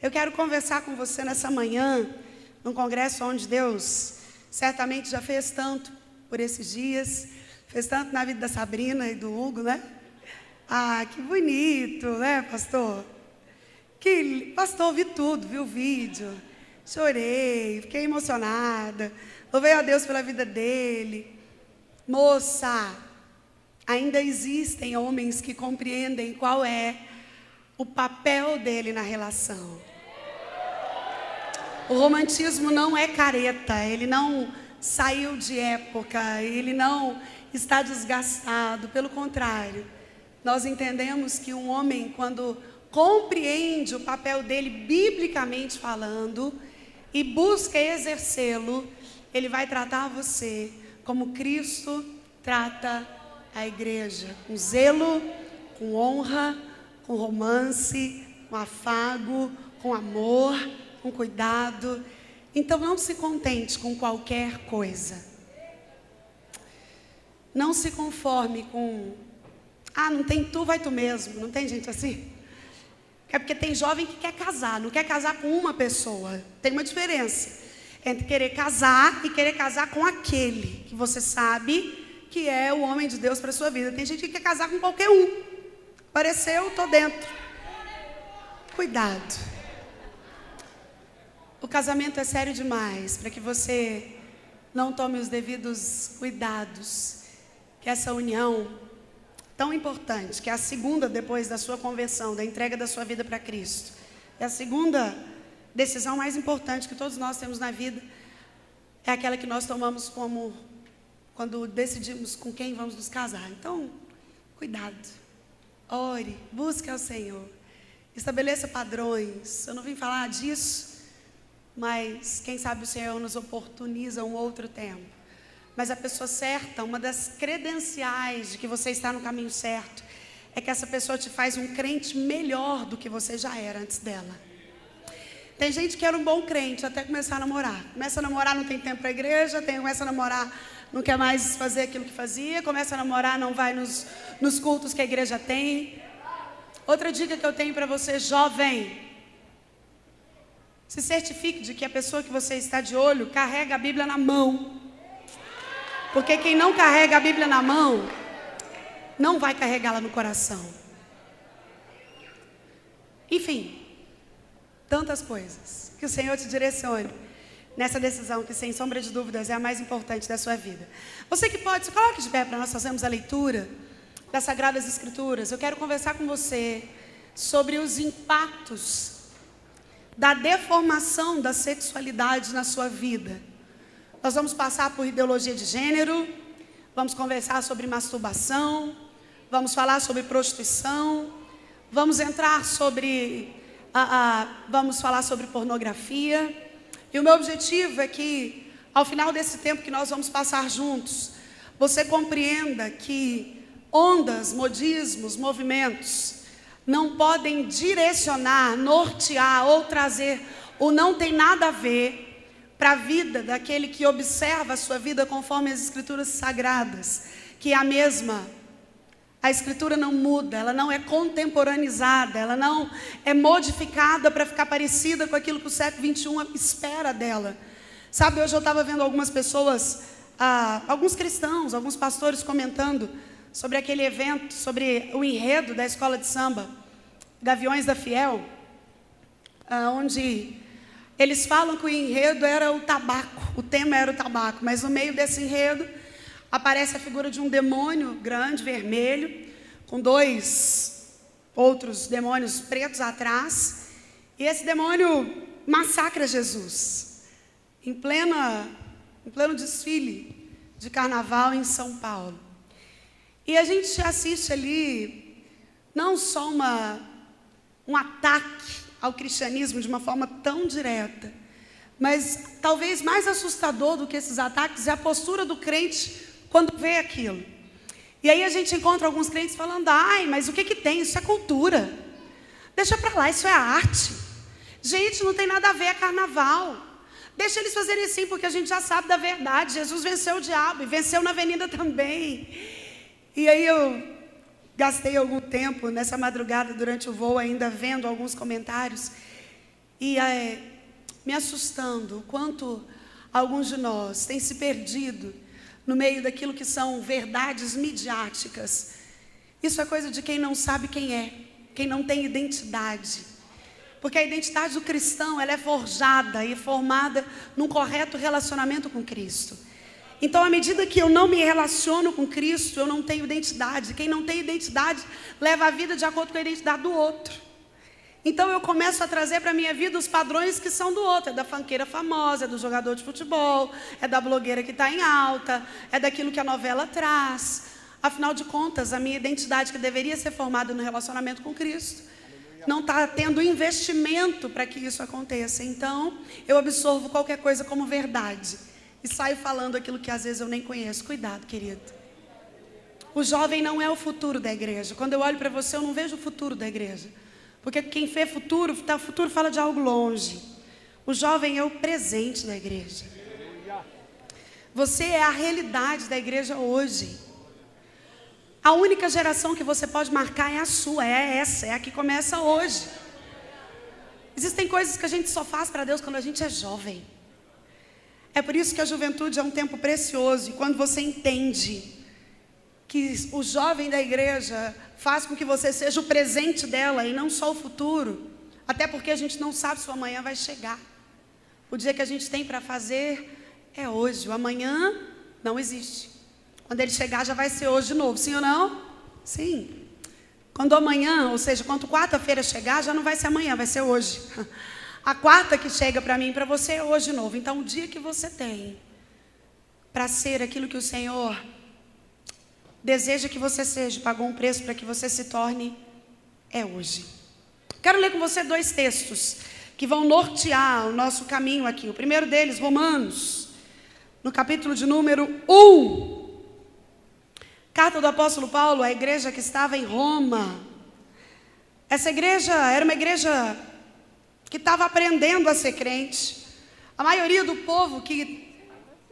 Eu quero conversar com você nessa manhã, num congresso onde Deus certamente já fez tanto por esses dias, fez tanto na vida da Sabrina e do Hugo, né? Ah, que bonito, né, pastor? Pastor, vi tudo, vi o vídeo, chorei, fiquei emocionada, louvei a Deus pela vida dele. Moça, ainda existem homens que compreendem qual é o papel dele na relação. O romantismo não é careta, ele não saiu de época, ele não está desgastado, pelo contrário. Nós entendemos que um homem, quando compreende o papel dele, biblicamente falando, e busca exercê-lo, ele vai tratar você como Cristo trata a igreja, com zelo, com honra, com romance, com afago, com amor, com cuidado. Então não se contente com qualquer coisa. Não se conforme com, não tem tu, vai tu mesmo. Não tem gente assim? É porque tem jovem que quer casar, não quer casar com uma pessoa. Tem uma diferença entre querer casar e querer casar com aquele que você sabe que é o homem de Deus para a sua vida. Tem gente que quer casar com qualquer um. Apareceu, tô dentro. Cuidado. O casamento é sério demais para que você não tome os devidos cuidados. Que essa união tão importante, que é a segunda depois da sua conversão, da entrega da sua vida para Cristo, é a segunda decisão mais importante que todos nós temos na vida, é aquela que nós tomamos como quando decidimos com quem vamos nos casar. Então, cuidado, ore, busque ao Senhor, estabeleça padrões. Eu não vim falar disso, mas quem sabe o Senhor nos oportuniza um outro tempo. Mas a pessoa certa, uma das credenciais de que você está no caminho certo, é que essa pessoa te faz um crente melhor do que você já era antes dela. Tem gente que era um bom crente até começar a namorar. Começa a namorar, não tem tempo para a igreja, começa a namorar, não quer mais fazer aquilo que fazia, começa a namorar, não vai nos cultos que a igreja tem. Outra dica que eu tenho para você, jovem: se certifique de que a pessoa que você está de olho carrega a Bíblia na mão. Porque quem não carrega a Bíblia na mão, não vai carregá-la no coração. Enfim, tantas coisas. Que o Senhor te direcione nessa decisão que, sem sombra de dúvidas, é a mais importante da sua vida. Você que pode, se coloque de pé para nós fazermos a leitura das Sagradas Escrituras. Eu quero conversar com você sobre os impactos da deformação da sexualidade na sua vida. Nós vamos passar por ideologia de gênero, vamos conversar sobre masturbação, vamos falar sobre prostituição, vamos entrar sobre, vamos falar sobre pornografia. E o meu objetivo é que, ao final desse tempo que nós vamos passar juntos, você compreenda que ondas, modismos, movimentos não podem direcionar, nortear ou trazer o não tem nada a ver para a vida daquele que observa a sua vida conforme as Escrituras sagradas, que é a mesma. A Escritura não muda, ela não é contemporaneizada, ela não é modificada para ficar parecida com aquilo que o século XXI espera dela. Sabe, hoje eu estava vendo algumas pessoas, alguns cristãos, alguns pastores comentando sobre aquele evento, sobre o enredo da escola de samba, Gaviões da Fiel, onde eles falam que o enredo era o tabaco, o tema era o tabaco, mas no meio desse enredo aparece a figura de um demônio grande, vermelho, com dois outros demônios pretos atrás, e esse demônio massacra Jesus, em pleno desfile de carnaval em São Paulo. E a gente assiste ali, não só um ataque ao cristianismo de uma forma tão direta, mas talvez mais assustador do que esses ataques é a postura do crente quando vê aquilo. E aí a gente encontra alguns crentes falando: mas o que tem? Isso é cultura, deixa pra lá, isso é arte. Gente, não tem nada a ver, é carnaval. Deixa eles fazerem assim, porque a gente já sabe da verdade. Jesus venceu o diabo e venceu na avenida também. E aí eu gastei algum tempo nessa madrugada durante o voo ainda vendo alguns comentários. e me assustando o quanto alguns de nós têm se perdido no meio daquilo que são verdades midiáticas. Isso é coisa de quem não sabe quem é, quem não tem identidade. Porque a identidade do cristão, ela é forjada e formada num correto relacionamento com Cristo. Então, à medida que eu não me relaciono com Cristo, eu não tenho identidade. Quem não tem identidade, leva a vida de acordo com a identidade do outro. Então, eu começo a trazer para a minha vida os padrões que são do outro. É da funkeira famosa, é do jogador de futebol, é da blogueira que está em alta, é daquilo que a novela traz. Afinal de contas, a minha identidade que deveria ser formada no relacionamento com Cristo, não está tendo investimento para que isso aconteça. Então, eu absorvo qualquer coisa como verdade e saio falando aquilo que às vezes eu nem conheço. Cuidado, querido. O jovem não é o futuro da igreja. Quando eu olho para você, eu não vejo o futuro da igreja. Porque quem vê futuro, futuro fala de algo longe. O jovem é o presente da igreja. Você é a realidade da igreja hoje. A única geração que você pode marcar é a sua, é essa, é a que começa hoje. Existem coisas que a gente só faz para Deus quando a gente é jovem. É por isso que a juventude é um tempo precioso. E quando você entende que o jovem da igreja faz com que você seja o presente dela e não só o futuro, até porque a gente não sabe se o amanhã vai chegar. O dia que a gente tem para fazer é hoje. O amanhã não existe. Quando ele chegar já vai ser hoje de novo, sim ou não? Sim. Quando amanhã, ou seja, quando quarta-feira chegar, já não vai ser amanhã, vai ser hoje. A quarta que chega para mim e para você é hoje de novo. Então o dia que você tem para ser aquilo que o Senhor deseja que você seja, pagou um preço para que você se torne, é hoje. Quero ler com você 2 textos que vão nortear o nosso caminho aqui. O primeiro deles, Romanos, no capítulo de número 1. Carta do apóstolo Paulo à igreja que estava em Roma. Essa igreja era uma igreja que estava aprendendo a ser crente. A maioria do povo que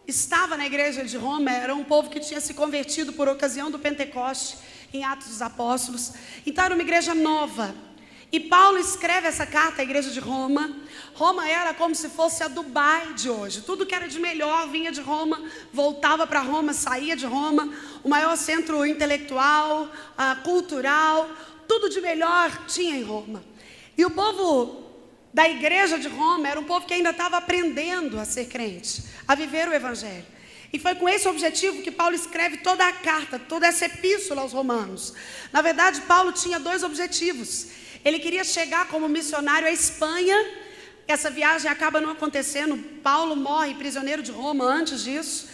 estava na igreja de Roma era um povo que tinha se convertido por ocasião do Pentecoste, em Atos dos Apóstolos. Então era uma igreja nova. E Paulo escreve essa carta à igreja de Roma. Roma era como se fosse a Dubai de hoje. Tudo que era de melhor vinha de Roma, voltava para Roma, saía de Roma. O maior centro intelectual, cultural, tudo de melhor tinha em Roma. E o povo da igreja de Roma era um povo que ainda estava aprendendo a ser crente, a viver o evangelho. E foi com esse objetivo que Paulo escreve toda a carta, toda essa epístola aos romanos. Na verdade, Paulo tinha 2 objetivos. Ele queria chegar como missionário à Espanha. Essa viagem acaba não acontecendo. Paulo morre prisioneiro de Roma antes disso.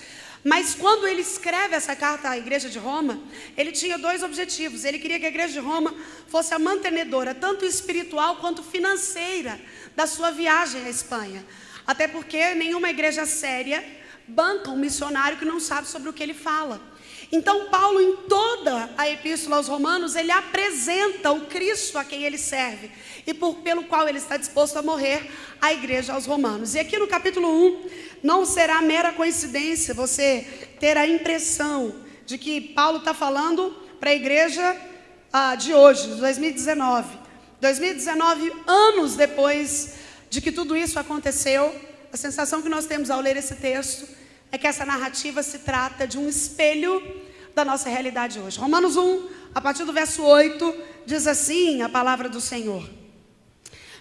Mas quando ele escreve essa carta à igreja de Roma, ele tinha 2 objetivos. Ele queria que a igreja de Roma fosse a mantenedora, tanto espiritual quanto financeira, da sua viagem à Espanha. Até porque nenhuma igreja séria banca um missionário que não sabe sobre o que ele fala. Então Paulo, em toda a epístola aos romanos, ele apresenta o Cristo a quem ele serve e pelo qual ele está disposto a morrer à igreja aos romanos. E aqui no capítulo 1, não será mera coincidência você ter a impressão de que Paulo está falando para a igreja de hoje, de 2019. 2019, anos depois de que tudo isso aconteceu, a sensação que nós temos ao ler esse texto é que essa narrativa se trata de um espelho da nossa realidade hoje. Romanos 1, a partir do verso 8, diz assim a palavra do Senhor.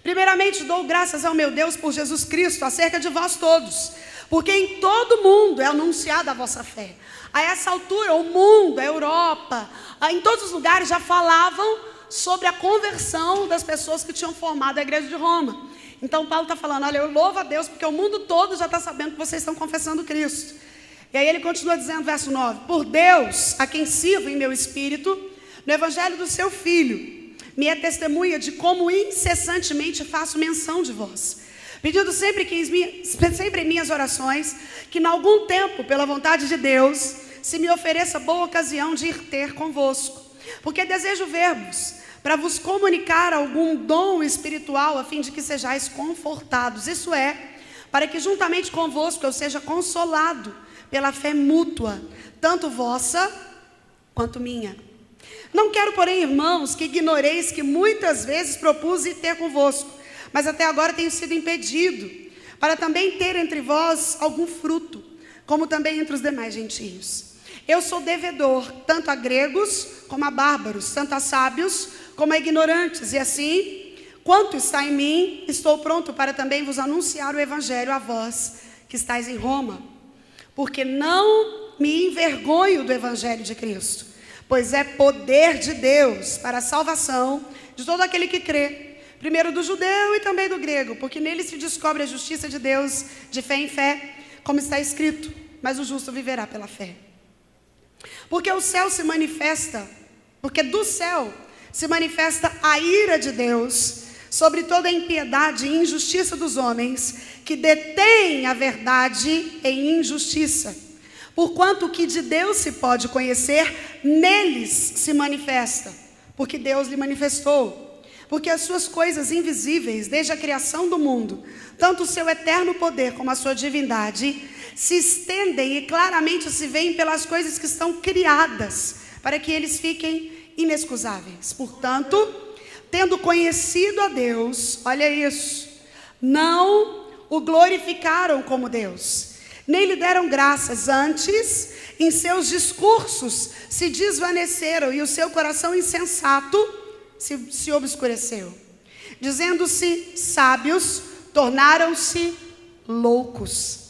Primeiramente dou graças ao meu Deus por Jesus Cristo acerca de vós todos, porque em todo mundo é anunciada a vossa fé. A essa altura, o mundo, a Europa, em todos os lugares já falavam sobre a conversão das pessoas que tinham formado a igreja de Roma. Então Paulo está falando, olha, eu louvo a Deus porque o mundo todo já está sabendo que vocês estão confessando Cristo. E aí ele continua dizendo, verso 9, por Deus, a quem sirvo em meu espírito, no evangelho do seu Filho, me é testemunha de como incessantemente faço menção de vós, pedindo sempre em minhas orações, que em algum tempo, pela vontade de Deus, se me ofereça boa ocasião de ir ter convosco, porque desejo ver-vos, para vos comunicar algum dom espiritual, a fim de que sejais confortados. Isso é, para que juntamente convosco eu seja consolado pela fé mútua, tanto vossa quanto minha. Não quero, porém, irmãos, que ignoreis que muitas vezes propus ir ter convosco, mas até agora tenho sido impedido, para também ter entre vós algum fruto, como também entre os demais gentios. Eu sou devedor, tanto a gregos como a bárbaros, tanto a sábios como a ignorantes, e assim, quanto está em mim, estou pronto para também vos anunciar o evangelho a vós, que estáis em Roma, porque não me envergonho do evangelho de Cristo, pois é poder de Deus para a salvação de todo aquele que crê, primeiro do judeu e também do grego, porque nele se descobre a justiça de Deus de fé em fé, como está escrito, mas o justo viverá pela fé. Porque o céu se manifesta, porque do céu se manifesta a ira de Deus sobre toda a impiedade e injustiça dos homens, que detêm a verdade em injustiça. Porquanto o que de Deus se pode conhecer, neles se manifesta, porque Deus lhe manifestou. Porque as suas coisas invisíveis, desde a criação do mundo, tanto o seu eterno poder como a sua divindade, se estendem e claramente se veem pelas coisas que estão criadas, para que eles fiquem inexcusáveis. Portanto, tendo conhecido a Deus, olha isso, não o glorificaram como Deus, nem lhe deram graças, antes, em seus discursos se desvaneceram e o seu coração insensato se obscureceu. Dizendo-se sábios, tornaram-se loucos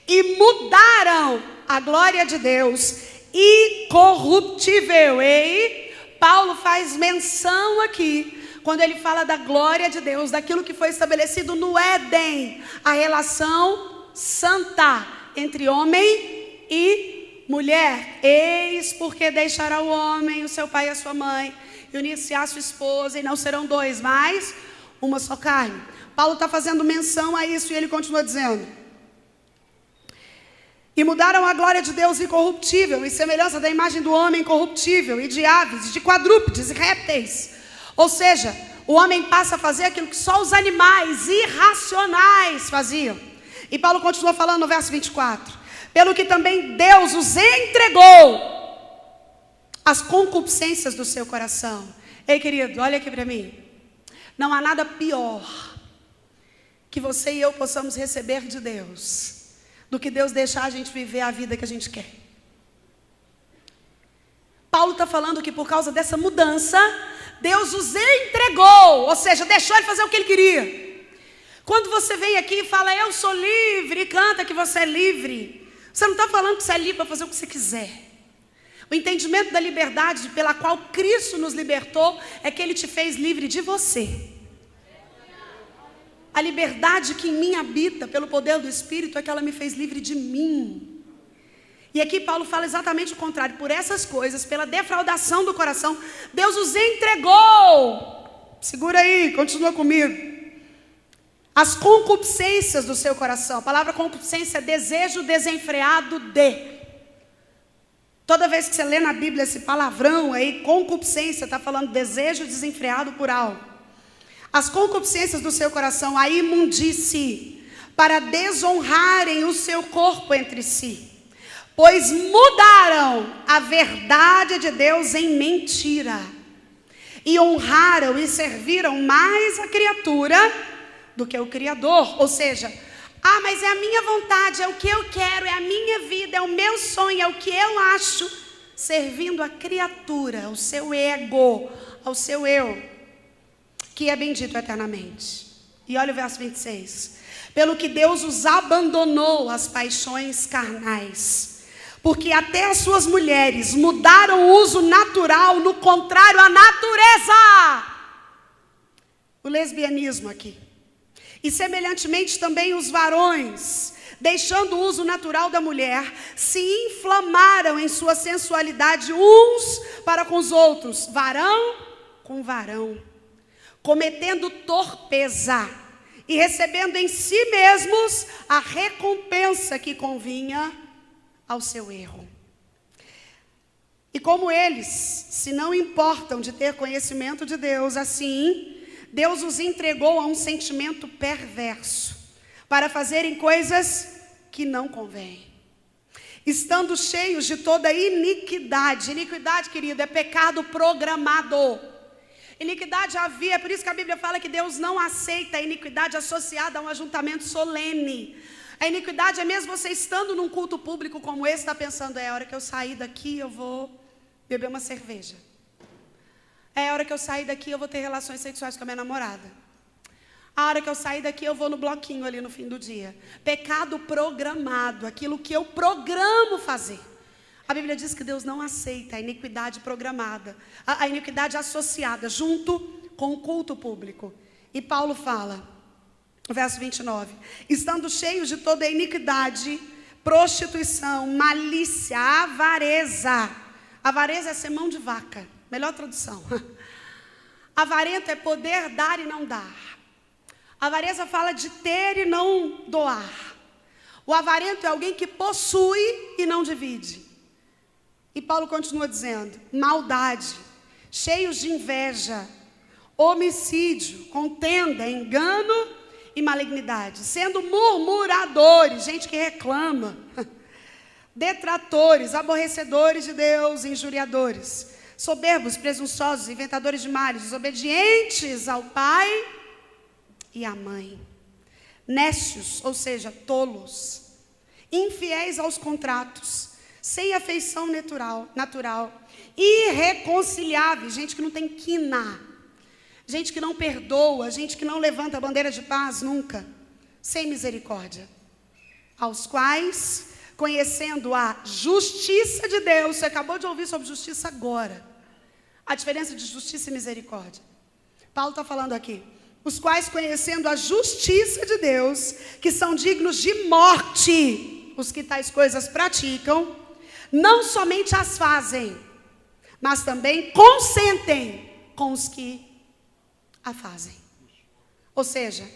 e mudaram a glória de Deus incorruptível. E Paulo faz menção aqui, quando ele fala da glória de Deus, daquilo que foi estabelecido no Éden, a relação santa entre homem e mulher. Eis porque deixará o homem o seu pai e a sua mãe, e unir-se à sua esposa, e não serão dois, mas uma só carne. Paulo está fazendo menção a isso, e ele continua dizendo: e mudaram a glória de Deus incorruptível, em semelhança da imagem do homem corruptível, e de aves, e de quadrúpedes, e répteis. Ou seja, o homem passa a fazer aquilo que só os animais irracionais faziam. E Paulo continua falando no verso 24: pelo que também Deus os entregou as concupiscências do seu coração. Ei, querido, olha aqui para mim. Não há nada pior que você e eu possamos receber de Deus do que Deus deixar a gente viver a vida que a gente quer. Paulo está falando que por causa dessa mudança, Deus os entregou, ou seja, deixou ele fazer o que ele queria. Quando você vem aqui e fala, eu sou livre, e canta que você é livre, você não está falando que você é livre para fazer o que você quiser. O entendimento da liberdade pela qual Cristo nos libertou é que Ele te fez livre de você. A liberdade que em mim habita pelo poder do Espírito é que ela me fez livre de mim. E aqui Paulo fala exatamente o contrário. Por essas coisas, pela defraudação do coração, Deus os entregou. Segura aí, continua comigo. As concupiscências do seu coração. A palavra concupiscência é desejo desenfreado de. Toda vez que você lê na Bíblia esse palavrão aí, concupiscência, está falando desejo desenfreado por algo. As concupiscências do seu coração, a imundície, para desonrarem o seu corpo entre si. Pois mudaram a verdade de Deus em mentira. E honraram e serviram mais a criatura do que o Criador. Ou seja, mas é a minha vontade, é o que eu quero, é a minha vida, é o meu sonho, é o que eu acho, servindo a criatura, ao seu ego, ao seu eu, que é bendito eternamente. E olha o verso 26. Pelo que Deus os abandonou às paixões carnais, porque até as suas mulheres mudaram o uso natural, no contrário à natureza. O lesbianismo aqui. E semelhantemente também os varões, deixando o uso natural da mulher, se inflamaram em sua sensualidade uns para com os outros, varão com varão, cometendo torpeza e recebendo em si mesmos a recompensa que convinha ao seu erro. E como eles se não importam de ter conhecimento de Deus, assim Deus os entregou a um sentimento perverso, para fazerem coisas que não convêm, estando cheios de toda iniquidade. Iniquidade, querido, é pecado programado. Iniquidade havia, é por isso que a Bíblia fala que Deus não aceita a iniquidade associada a um ajuntamento solene. A iniquidade é mesmo você estando num culto público como esse, está pensando, é a hora que eu sair daqui eu vou beber uma cerveja. É a hora que eu sair daqui eu vou ter relações sexuais com a minha namorada. A hora que eu sair daqui eu vou no bloquinho ali no fim do dia. Pecado programado, aquilo que eu programo fazer. A Bíblia diz que Deus não aceita a iniquidade programada, a iniquidade associada junto com o culto público. E Paulo fala, verso 29, estando cheios de toda a iniquidade, prostituição, malícia, avareza. Avareza é ser mão de vaca, melhor tradução. Avarento é poder dar e não dar. A avareza fala de ter e não doar. O avarento é alguém que possui e não divide. E Paulo continua dizendo, maldade, cheios de inveja, homicídio, contenda, engano e malignidade, sendo murmuradores, gente que reclama, detratores, aborrecedores de Deus, injuriadores, soberbos, presunçosos, inventadores de males, desobedientes ao pai e à mãe, nécios, ou seja, tolos, infiéis aos contratos, sem afeição natural, irreconciliáveis, gente que não tem quina, gente que não perdoa, gente que não levanta a bandeira de paz nunca, sem misericórdia, aos quais, conhecendo a justiça de Deus, você acabou de ouvir sobre justiça agora, a diferença de justiça e misericórdia. Paulo está falando aqui, os quais conhecendo a justiça de Deus, que são dignos de morte, os que tais coisas praticam, não somente as fazem, mas também consentem com os que a fazem. Ou seja,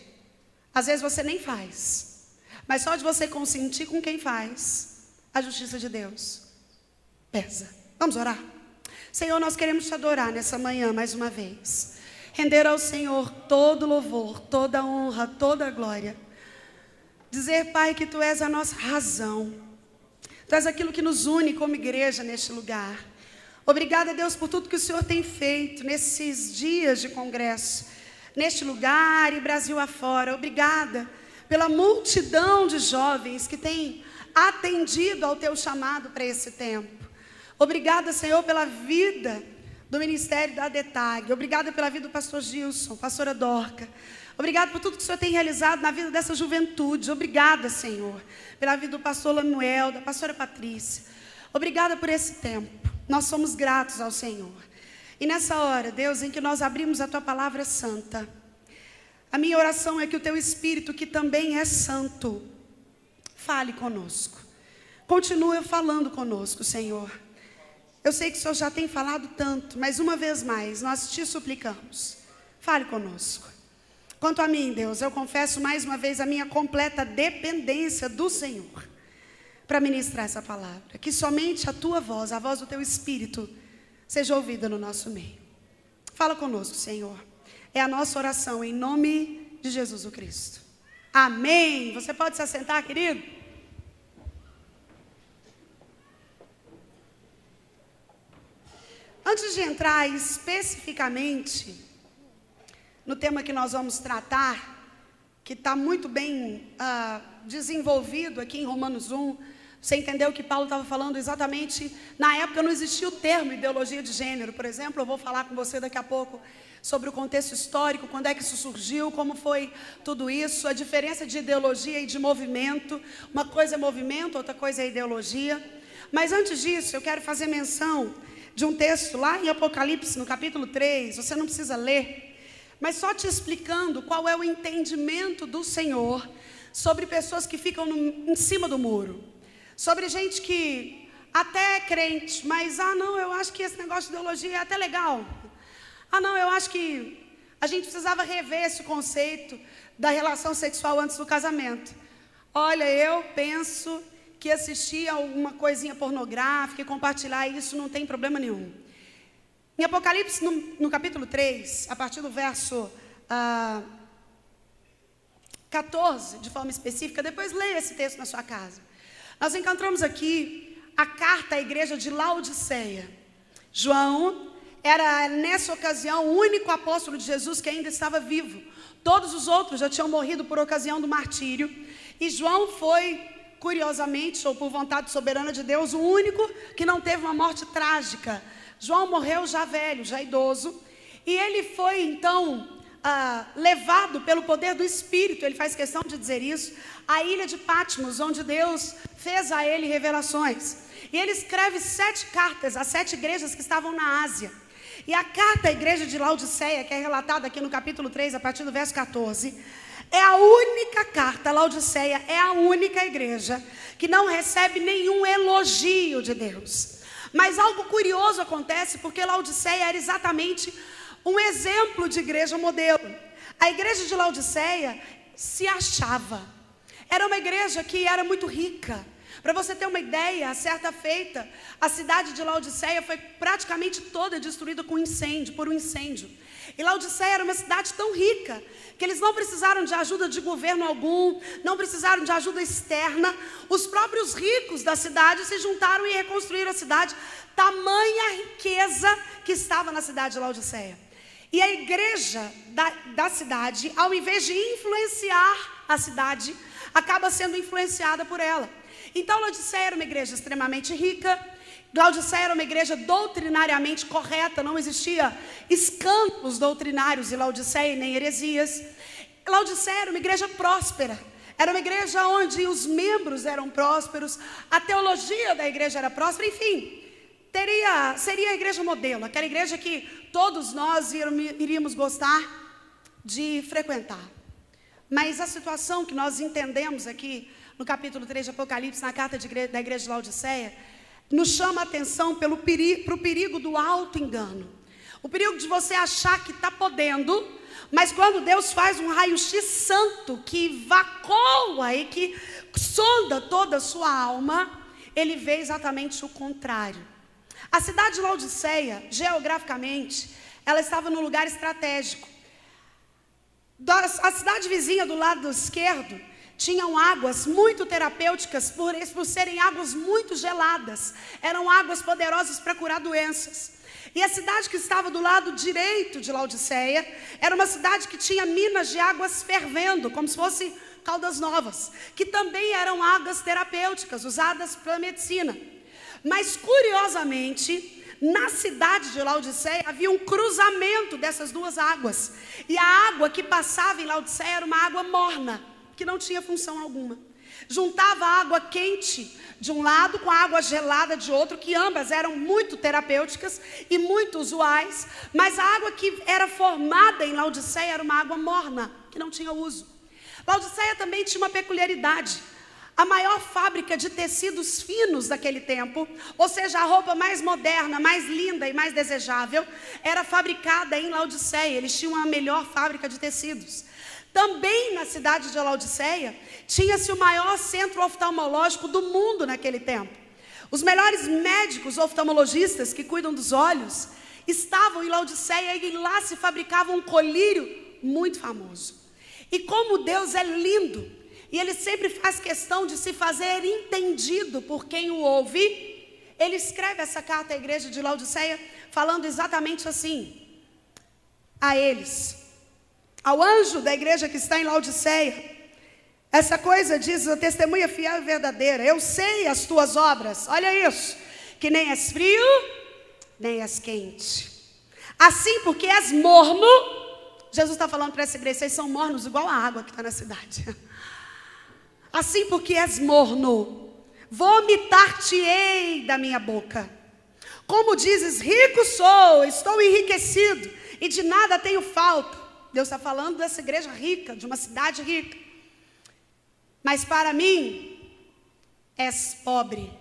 às vezes você nem faz, mas só de você consentir com quem faz, a justiça de Deus pesa. Vamos orar? Senhor, nós queremos te adorar nessa manhã mais uma vez. Render ao Senhor todo louvor, toda honra, toda glória. Dizer, Pai, que Tu és a nossa razão. Tu és aquilo que nos une como igreja neste lugar. Obrigada, Deus, por tudo que o Senhor tem feito nesses dias de congresso, neste lugar e Brasil afora. Obrigada pela multidão de jovens que tem atendido ao Teu chamado para esse tempo. Obrigada, Senhor, pela vida do ministério da ADETAG. Obrigada pela vida do pastor Gilson, pastora Dorca. Obrigada por tudo que o Senhor tem realizado na vida dessa juventude. Obrigada, Senhor, pela vida do pastor Lanuel, da pastora Patrícia. Obrigada por esse tempo. Nós somos gratos ao Senhor. E nessa hora, Deus, em que nós abrimos a Tua palavra santa, a minha oração é que o Teu Espírito, que também é santo, fale conosco. Continue falando conosco, Senhor. Eu sei que o Senhor já tem falado tanto, mas uma vez mais, nós te suplicamos. Fale conosco. Quanto a mim, Deus, eu confesso mais uma vez a minha completa dependência do Senhor para ministrar essa palavra. Que somente a Tua voz, a voz do Teu Espírito, seja ouvida no nosso meio. Fala conosco, Senhor. É a nossa oração em nome de Jesus o Cristo. Amém. Você pode se assentar, querido? Antes de entrar especificamente no tema que nós vamos tratar, que está muito bem desenvolvido aqui em Romanos 1, você entendeu que Paulo estava falando exatamente, na época não existia o termo ideologia de gênero, por exemplo. Eu vou falar com você daqui a pouco sobre o contexto histórico, quando é que isso surgiu, como foi tudo isso, a diferença de ideologia e de movimento. Uma coisa é movimento, outra coisa é ideologia. Mas antes disso, eu quero fazer menção de um texto lá em Apocalipse, no capítulo 3, você não precisa ler, mas só te explicando qual é o entendimento do Senhor sobre pessoas que ficam em cima do muro, sobre gente que até é crente, mas não, eu acho que esse negócio de ideologia é até legal. Não, eu acho que a gente precisava rever esse conceito da relação sexual antes do casamento. Olha, eu penso que assistir a alguma coisinha pornográfica e compartilhar isso não tem problema nenhum. Em Apocalipse, no capítulo 3, a partir do verso 14, de forma específica, depois leia esse texto na sua casa. Nós encontramos aqui a carta à igreja de Laodiceia. João era nessa ocasião o único apóstolo de Jesus que ainda estava vivo. Todos os outros já tinham morrido por ocasião do martírio. E João foi, curiosamente, ou por vontade soberana de Deus, o único que não teve uma morte trágica. João morreu já velho, já idoso. E ele foi, então, levado pelo poder do Espírito, ele faz questão de dizer isso, à ilha de Patmos, onde Deus fez a ele revelações. E ele escreve 7 cartas a 7 igrejas que estavam na Ásia. E a carta à igreja de Laodiceia, que é relatada aqui no capítulo 3, a partir do verso 14, é a única carta, Laodiceia é a única igreja que não recebe nenhum elogio de Deus. Mas algo curioso acontece, porque Laodiceia era exatamente um exemplo de igreja modelo. A igreja de Laodiceia se achava. Era uma igreja que era muito rica. Para você ter uma ideia, certa feita, a cidade de Laodiceia foi praticamente toda destruída por um incêndio. E Laodiceia era uma cidade tão rica que eles não precisaram de ajuda de governo algum, não precisaram de ajuda externa. Os próprios ricos da cidade se juntaram e reconstruíram a cidade. Tamanha riqueza que estava na cidade de Laodiceia. E a igreja da cidade, ao invés de influenciar a cidade, acaba sendo influenciada por ela. Então, Laodiceia era uma igreja extremamente rica. Laodiceia era uma igreja doutrinariamente correta. Não existia escândalos doutrinários em Laodiceia, nem heresias. Laodiceia era uma igreja próspera. Era uma igreja onde os membros eram prósperos. A teologia da igreja era próspera. Enfim, seria a igreja modelo. Aquela igreja que todos nós iríamos gostar de frequentar. Mas a situação que nós entendemos aqui no capítulo 3 de Apocalipse, na carta da igreja de Laodiceia, nos chama a atenção para o perigo do auto-engano. O perigo de você achar que está podendo, mas quando Deus faz um raio-x santo que evacuar e que sonda toda a sua alma, ele vê exatamente o contrário. A cidade de Laodiceia, geograficamente, ela estava num lugar estratégico. A cidade vizinha do lado esquerdo tinham águas muito terapêuticas por serem águas muito geladas. Eram águas poderosas para curar doenças. E a cidade que estava do lado direito de Laodiceia era uma cidade que tinha minas de águas fervendo, como se fosse Caldas Novas, que também eram águas terapêuticas, usadas pela medicina. Mas, curiosamente, na cidade de Laodiceia havia um cruzamento dessas duas águas. E a água que passava em Laodiceia era uma água morna, que não tinha função alguma. Juntava a água quente de um lado com a água gelada de outro, que ambas eram muito terapêuticas e muito usuais, mas a água que era formada em Laodiceia era uma água morna, que não tinha uso. Laodiceia também tinha uma peculiaridade. A maior fábrica de tecidos finos daquele tempo, ou seja, a roupa mais moderna, mais linda e mais desejável, era fabricada em Laodiceia. Eles tinham a melhor fábrica de tecidos. Também na cidade de Laodiceia, tinha-se o maior centro oftalmológico do mundo naquele tempo. Os melhores médicos oftalmologistas que cuidam dos olhos estavam em Laodiceia e lá se fabricava um colírio muito famoso. E como Deus é lindo, e Ele sempre faz questão de se fazer entendido por quem o ouve, Ele escreve essa carta à igreja de Laodiceia, falando exatamente assim, a eles, ao anjo da igreja que está em Laodiceia, essa coisa diz, a testemunha fiel e verdadeira, eu sei as tuas obras, olha isso, que nem és frio, nem és quente. Assim, porque és morno, Jesus está falando para essa igreja, vocês são mornos igual a água que está na cidade. Assim, porque és morno, vomitar-te-ei da minha boca. Como dizes, rico sou, estou enriquecido, e de nada tenho falta. Deus está falando dessa igreja rica, de uma cidade rica. Mas para mim, és pobre,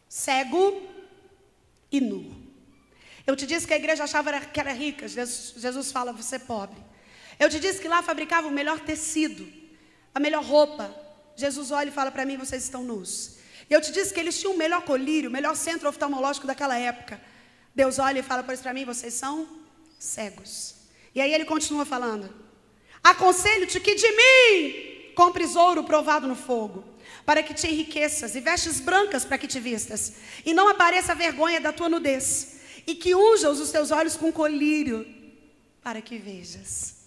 cego e nu. Eu te disse que a igreja achava que era rica. Jesus fala, você é pobre. Eu te disse que lá fabricava o melhor tecido, a melhor roupa. Jesus olha e fala para mim, vocês estão nus. Eu te disse que eles tinham o melhor colírio, o melhor centro oftalmológico daquela época. Deus olha e fala para mim, vocês são cegos. E aí ele continua falando, aconselho-te que de mim compres ouro provado no fogo, para que te enriqueças, e vestes brancas para que te vistas, e não apareça a vergonha da tua nudez. e que unja os teus olhos com colírio, para que vejas.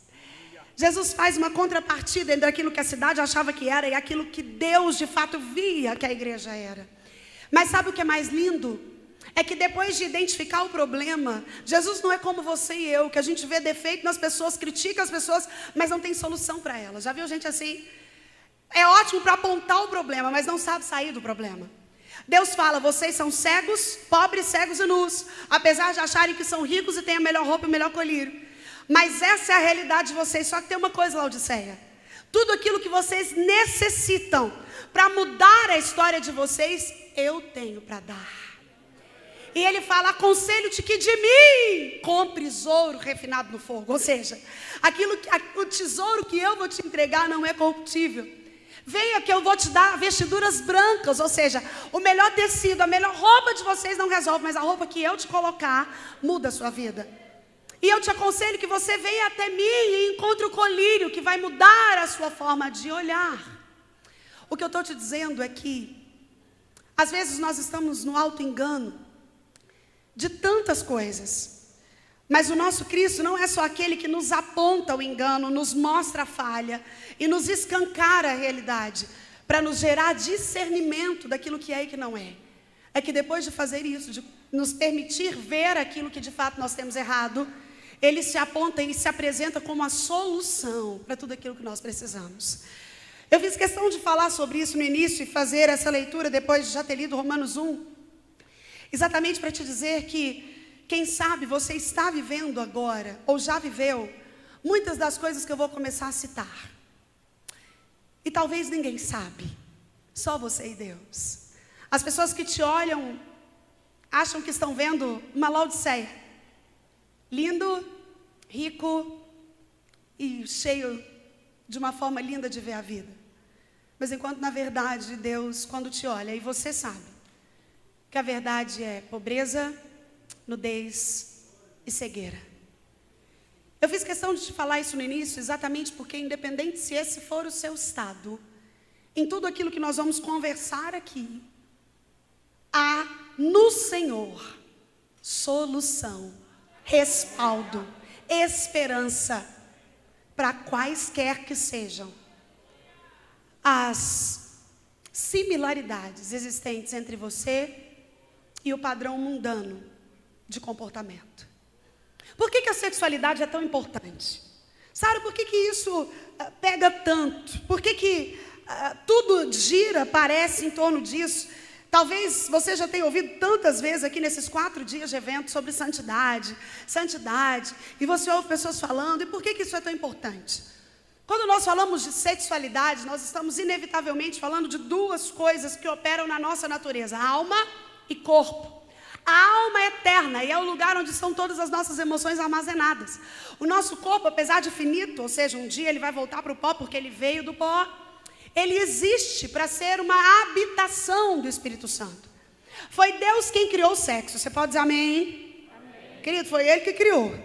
Jesus faz uma contrapartida entre aquilo que a cidade achava que era e aquilo que Deus de fato via que a igreja era. Mas sabe o que é mais lindo? É que depois de identificar o problema, Jesus não é como você e eu, que a gente vê defeito nas pessoas, critica as pessoas, mas não tem solução para elas. Já viu gente assim? É ótimo para apontar o problema, mas não sabe sair do problema. Deus fala, vocês são cegos, pobres, cegos e nus, apesar de acharem que são ricos e têm a melhor roupa e o melhor colírio. Mas essa é a realidade de vocês. Só que tem uma coisa, Laodiceia: tudo aquilo que vocês necessitam para mudar a história de vocês, eu tenho para dar. E ele fala, aconselho-te que de mim compres ouro refinado no fogo. Ou seja, o tesouro que eu vou te entregar não é corruptível. Venha que eu vou te dar vestiduras brancas. Ou seja, o melhor tecido, a melhor roupa de vocês não resolve, mas a roupa que eu te colocar muda a sua vida. E eu te aconselho que você venha até mim e encontre o colírio que vai mudar a sua forma de olhar. O que eu estou te dizendo é que, às vezes nós estamos no auto-engano de tantas coisas. Mas o nosso Cristo não é só aquele que nos aponta o engano, nos mostra a falha e nos escancara a realidade, para nos gerar discernimento daquilo que é e que não é. É que depois de fazer isso, de nos permitir ver aquilo que de fato nós temos errado, ele se aponta e se apresenta como a solução para tudo aquilo que nós precisamos. Eu fiz questão de falar sobre isso no início e fazer essa leitura depois de já ter lido Romanos 1, exatamente para te dizer que, quem sabe, você está vivendo agora, ou já viveu, muitas das coisas que eu vou começar a citar. E talvez ninguém sabe, só você e Deus. As pessoas que te olham acham que estão vendo uma Laodiceia. Lindo, rico e cheio de uma forma linda de ver a vida. Mas enquanto na verdade Deus, quando te olha, e você sabe que a verdade é pobreza, nudez e cegueira. Eu fiz questão de te falar isso no início exatamente porque, independente se esse for o seu estado, em tudo aquilo que nós vamos conversar aqui, há no Senhor solução, respaldo, esperança para quaisquer que sejam as similaridades existentes entre você e o padrão mundano de comportamento. Por que a sexualidade é tão importante? Sabe por que isso pega tanto? Por que tudo gira, parece em torno disso? Talvez você já tenha ouvido tantas vezes aqui nesses 4 dias de evento sobre santidade, e você ouve pessoas falando, e por que isso é tão importante? Quando nós falamos de sexualidade, nós estamos inevitavelmente falando de 2 coisas que operam na nossa natureza, alma e corpo. A alma é eterna e é o lugar onde estão todas as nossas emoções armazenadas. O nosso corpo, apesar de finito, ou seja, um dia ele vai voltar para o pó porque ele veio do pó, ele existe para ser uma habitação do Espírito Santo. Foi Deus quem criou o sexo. Você pode dizer amém? Amém. Querido, foi Ele que criou.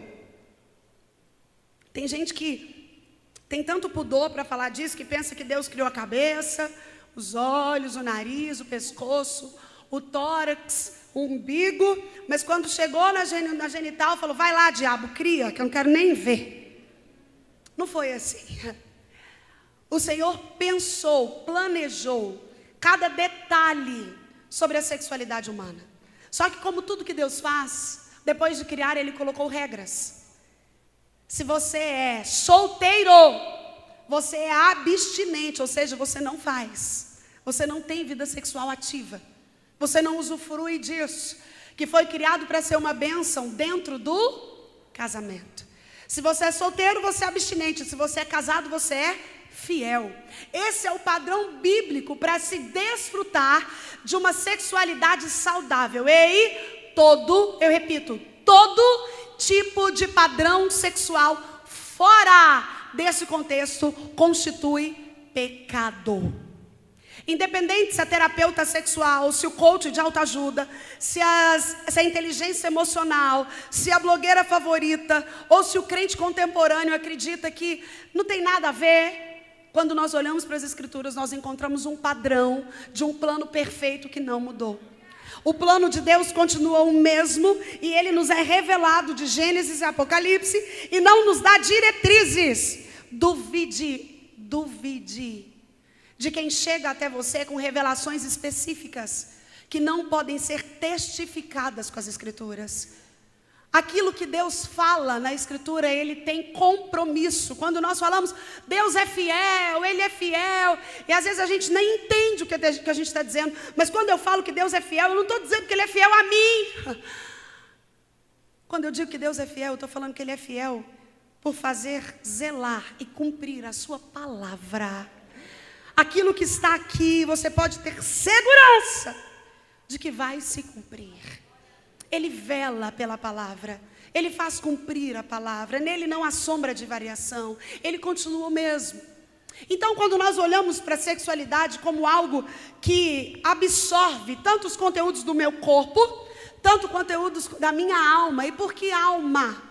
Tem gente que tem tanto pudor para falar disso, que pensa que Deus criou a cabeça, os olhos, o nariz, o pescoço, o tórax, o umbigo, mas quando chegou na genital, falou, vai lá, diabo, cria, que eu não quero nem ver. Não foi assim. O Senhor pensou, planejou cada detalhe sobre a sexualidade humana. Só que como tudo que Deus faz, depois de criar, Ele colocou regras. Se você é solteiro, você é abstinente, ou seja, você não faz. Você não tem vida sexual ativa. Você não usufrui disso, que foi criado para ser uma bênção dentro do casamento. Se você é solteiro, você é abstinente. Se você é casado, você é fiel. Esse é o padrão bíblico para se desfrutar de uma sexualidade saudável. E eu repito, todo tipo de padrão sexual fora desse contexto constitui pecado. Independente se a terapeuta sexual, se o coach de autoajuda, se a inteligência emocional, se a blogueira favorita, ou se o crente contemporâneo acredita que não tem nada a ver, quando nós olhamos para as Escrituras, nós encontramos um padrão de um plano perfeito que não mudou. O plano de Deus continua o mesmo e ele nos é revelado de Gênesis e Apocalipse e não nos dá diretrizes. Duvide de quem chega até você com revelações específicas que não podem ser testificadas com as Escrituras. Aquilo que Deus fala na Escritura, Ele tem compromisso. Quando nós falamos, Deus é fiel, Ele é fiel, e às vezes a gente nem entende o que a gente está dizendo, mas quando eu falo que Deus é fiel, eu não estou dizendo que Ele é fiel a mim. Quando eu digo que Deus é fiel, eu estou falando que Ele é fiel por fazer, zelar e cumprir a sua palavra. Aquilo que está aqui, você pode ter segurança de que vai se cumprir. Ele vela pela palavra, Ele faz cumprir a palavra, nele não há sombra de variação, Ele continua o mesmo. Então, quando nós olhamos para a sexualidade como algo que absorve tanto os conteúdos do meu corpo, tanto conteúdos da minha alma. E por que alma?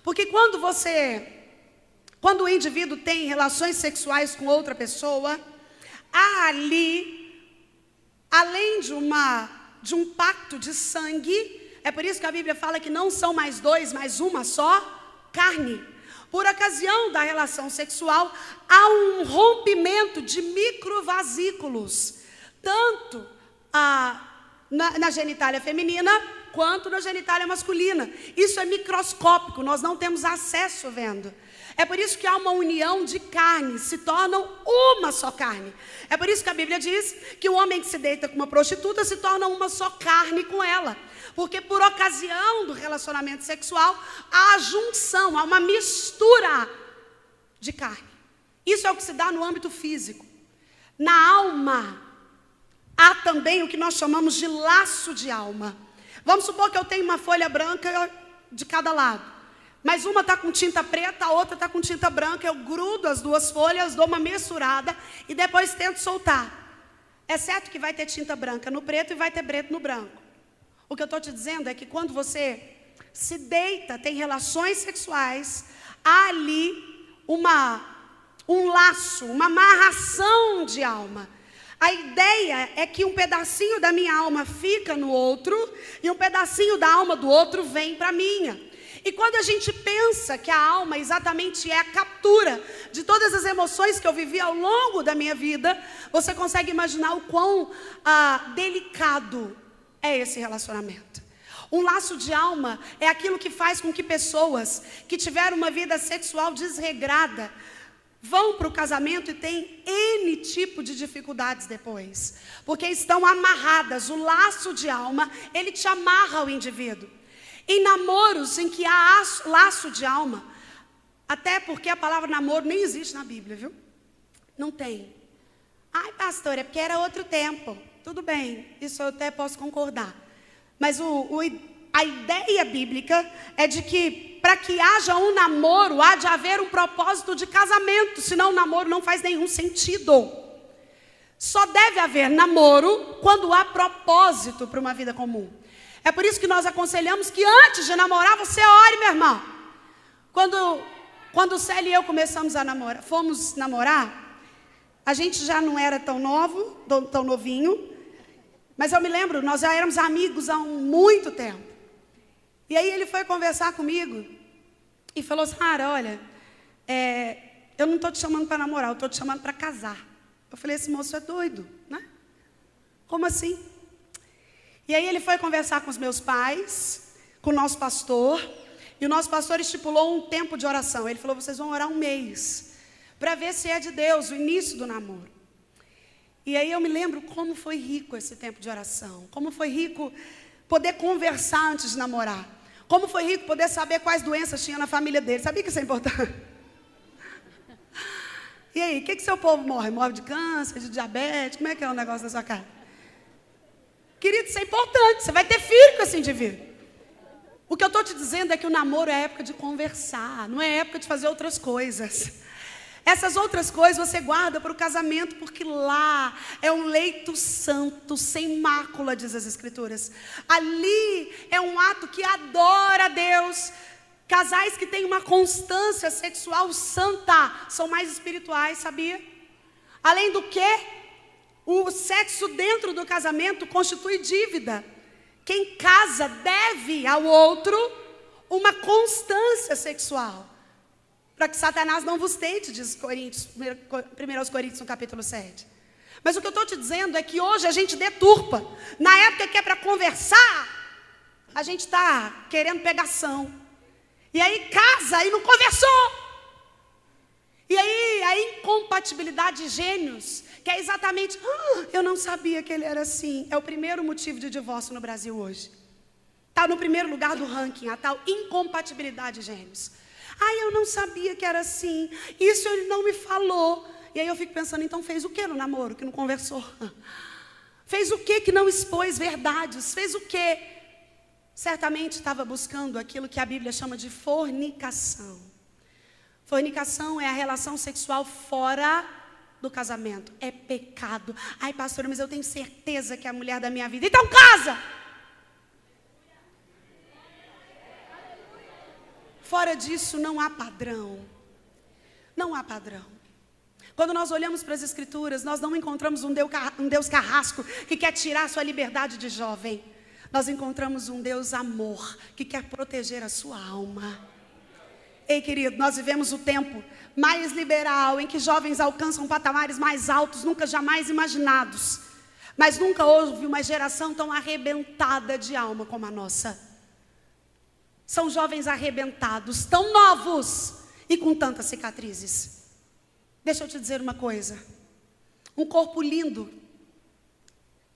Porque quando o indivíduo tem relações sexuais com outra pessoa, há ali, além de um pacto de sangue. É por isso que a Bíblia fala que não são mais dois, mas uma só carne. Por ocasião da relação sexual, há um rompimento de microvasículos, tanto na genitália feminina, quanto na genitália masculina. Isso é microscópico, nós não temos acesso vendo. É por isso que há uma união de carne, se tornam uma só carne. É por isso que a Bíblia diz que o homem que se deita com uma prostituta se torna uma só carne com ela. Porque por ocasião do relacionamento sexual, há a junção, há uma mistura de carne. Isso é o que se dá no âmbito físico. Na alma, há também o que nós chamamos de laço de alma. Vamos supor que eu tenho uma folha branca de cada lado. Mas uma está com tinta preta, a outra está com tinta branca. Eu grudo as duas folhas, dou uma misturada e depois tento soltar. É certo que vai ter tinta branca no preto e vai ter preto no branco. O que eu estou te dizendo é que quando você se deita, tem relações sexuais, há ali um laço, uma amarração de alma. A ideia é que um pedacinho da minha alma fica no outro e um pedacinho da alma do outro vem para a minha. E quando a gente pensa que a alma exatamente é a captura de todas as emoções que eu vivi ao longo da minha vida, você consegue imaginar o quão delicado é esse relacionamento. Um laço de alma é aquilo que faz com que pessoas que tiveram uma vida sexual desregrada vão para o casamento e têm N tipo de dificuldades depois, porque estão amarradas. O laço de alma, ele te amarra ao indivíduo. Em namoros em que há laço de alma, até porque a palavra namoro nem existe na Bíblia, viu? Não tem. Ai, pastor, é porque era outro tempo. Tudo bem, isso eu até posso concordar. Mas a ideia bíblica é de que para que haja um namoro, há de haver um propósito de casamento, senão o namoro não faz nenhum sentido. Só deve haver namoro quando há propósito para uma vida comum. É por isso que nós aconselhamos que antes de namorar, você ore, meu irmão. Quando o Célio e eu começamos a namorar, fomos namorar, a gente já não era tão novinho, mas eu me lembro, nós já éramos amigos há muito tempo. E aí ele foi conversar comigo e falou: Sara, olha, eu não estou te chamando para namorar, eu estou te chamando para casar. Eu falei: esse moço é doido, né? Como assim? E aí ele foi conversar com os meus pais, com o nosso pastor, e o nosso pastor estipulou um tempo de oração. Ele falou: vocês vão orar 1 mês, para ver se é de Deus, o início do namoro. E aí eu me lembro como foi rico esse tempo de oração, como foi rico poder conversar antes de namorar, como foi rico poder saber quais doenças tinha na família dele. Sabia que isso é importante? E aí, o que seu povo morre? Morre de câncer, de diabetes? Como é que é o negócio da sua casa? Querido, isso é importante, você vai ter filho com esse indivíduo. O que eu estou te dizendo é que o namoro é época de conversar, não é época de fazer outras coisas. Essas outras coisas você guarda para o casamento, porque lá é um leito santo, sem mácula, diz as Escrituras. Ali é um ato que adora a Deus. Casais que têm uma constância sexual santa são mais espirituais, sabia? Além do que, o sexo dentro do casamento constitui dívida. quem casa deve ao outro uma constância sexual, para que Satanás não vos tente, diz Coríntios, 1 Coríntios no capítulo 7. Mas o que eu estou te dizendo é que hoje a gente deturpa. Na época que é para conversar, a gente está querendo pegação. E aí casa e não conversou. E aí a incompatibilidade de gênios, que é exatamente, eu não sabia que ele era assim. É o primeiro motivo de divórcio no Brasil hoje. Está no primeiro lugar do ranking, a tal incompatibilidade de gênios. Eu não sabia que era assim. Isso ele não me falou. E aí eu fico pensando, então fez o que no namoro que não conversou? Fez o que não expôs verdades? Fez o que? Certamente estava buscando aquilo que a Bíblia chama de fornicação. Fornicação é a relação sexual fora do casamento. É pecado. Ai, pastora, mas eu tenho certeza que é a mulher da minha vida. Então casa! Fora disso não há padrão. Não há padrão. Quando nós olhamos para as Escrituras, nós não encontramos um Deus carrasco que quer tirar a sua liberdade de jovem. Nós encontramos um Deus amor que quer proteger a sua alma. Ei, querido, nós vivemos o tempo mais liberal, em que jovens alcançam patamares mais altos, nunca jamais imaginados. Mas nunca houve uma geração tão arrebentada de alma como a nossa. São jovens arrebentados, tão novos e com tantas cicatrizes. Deixa eu te dizer uma coisa. Um corpo lindo,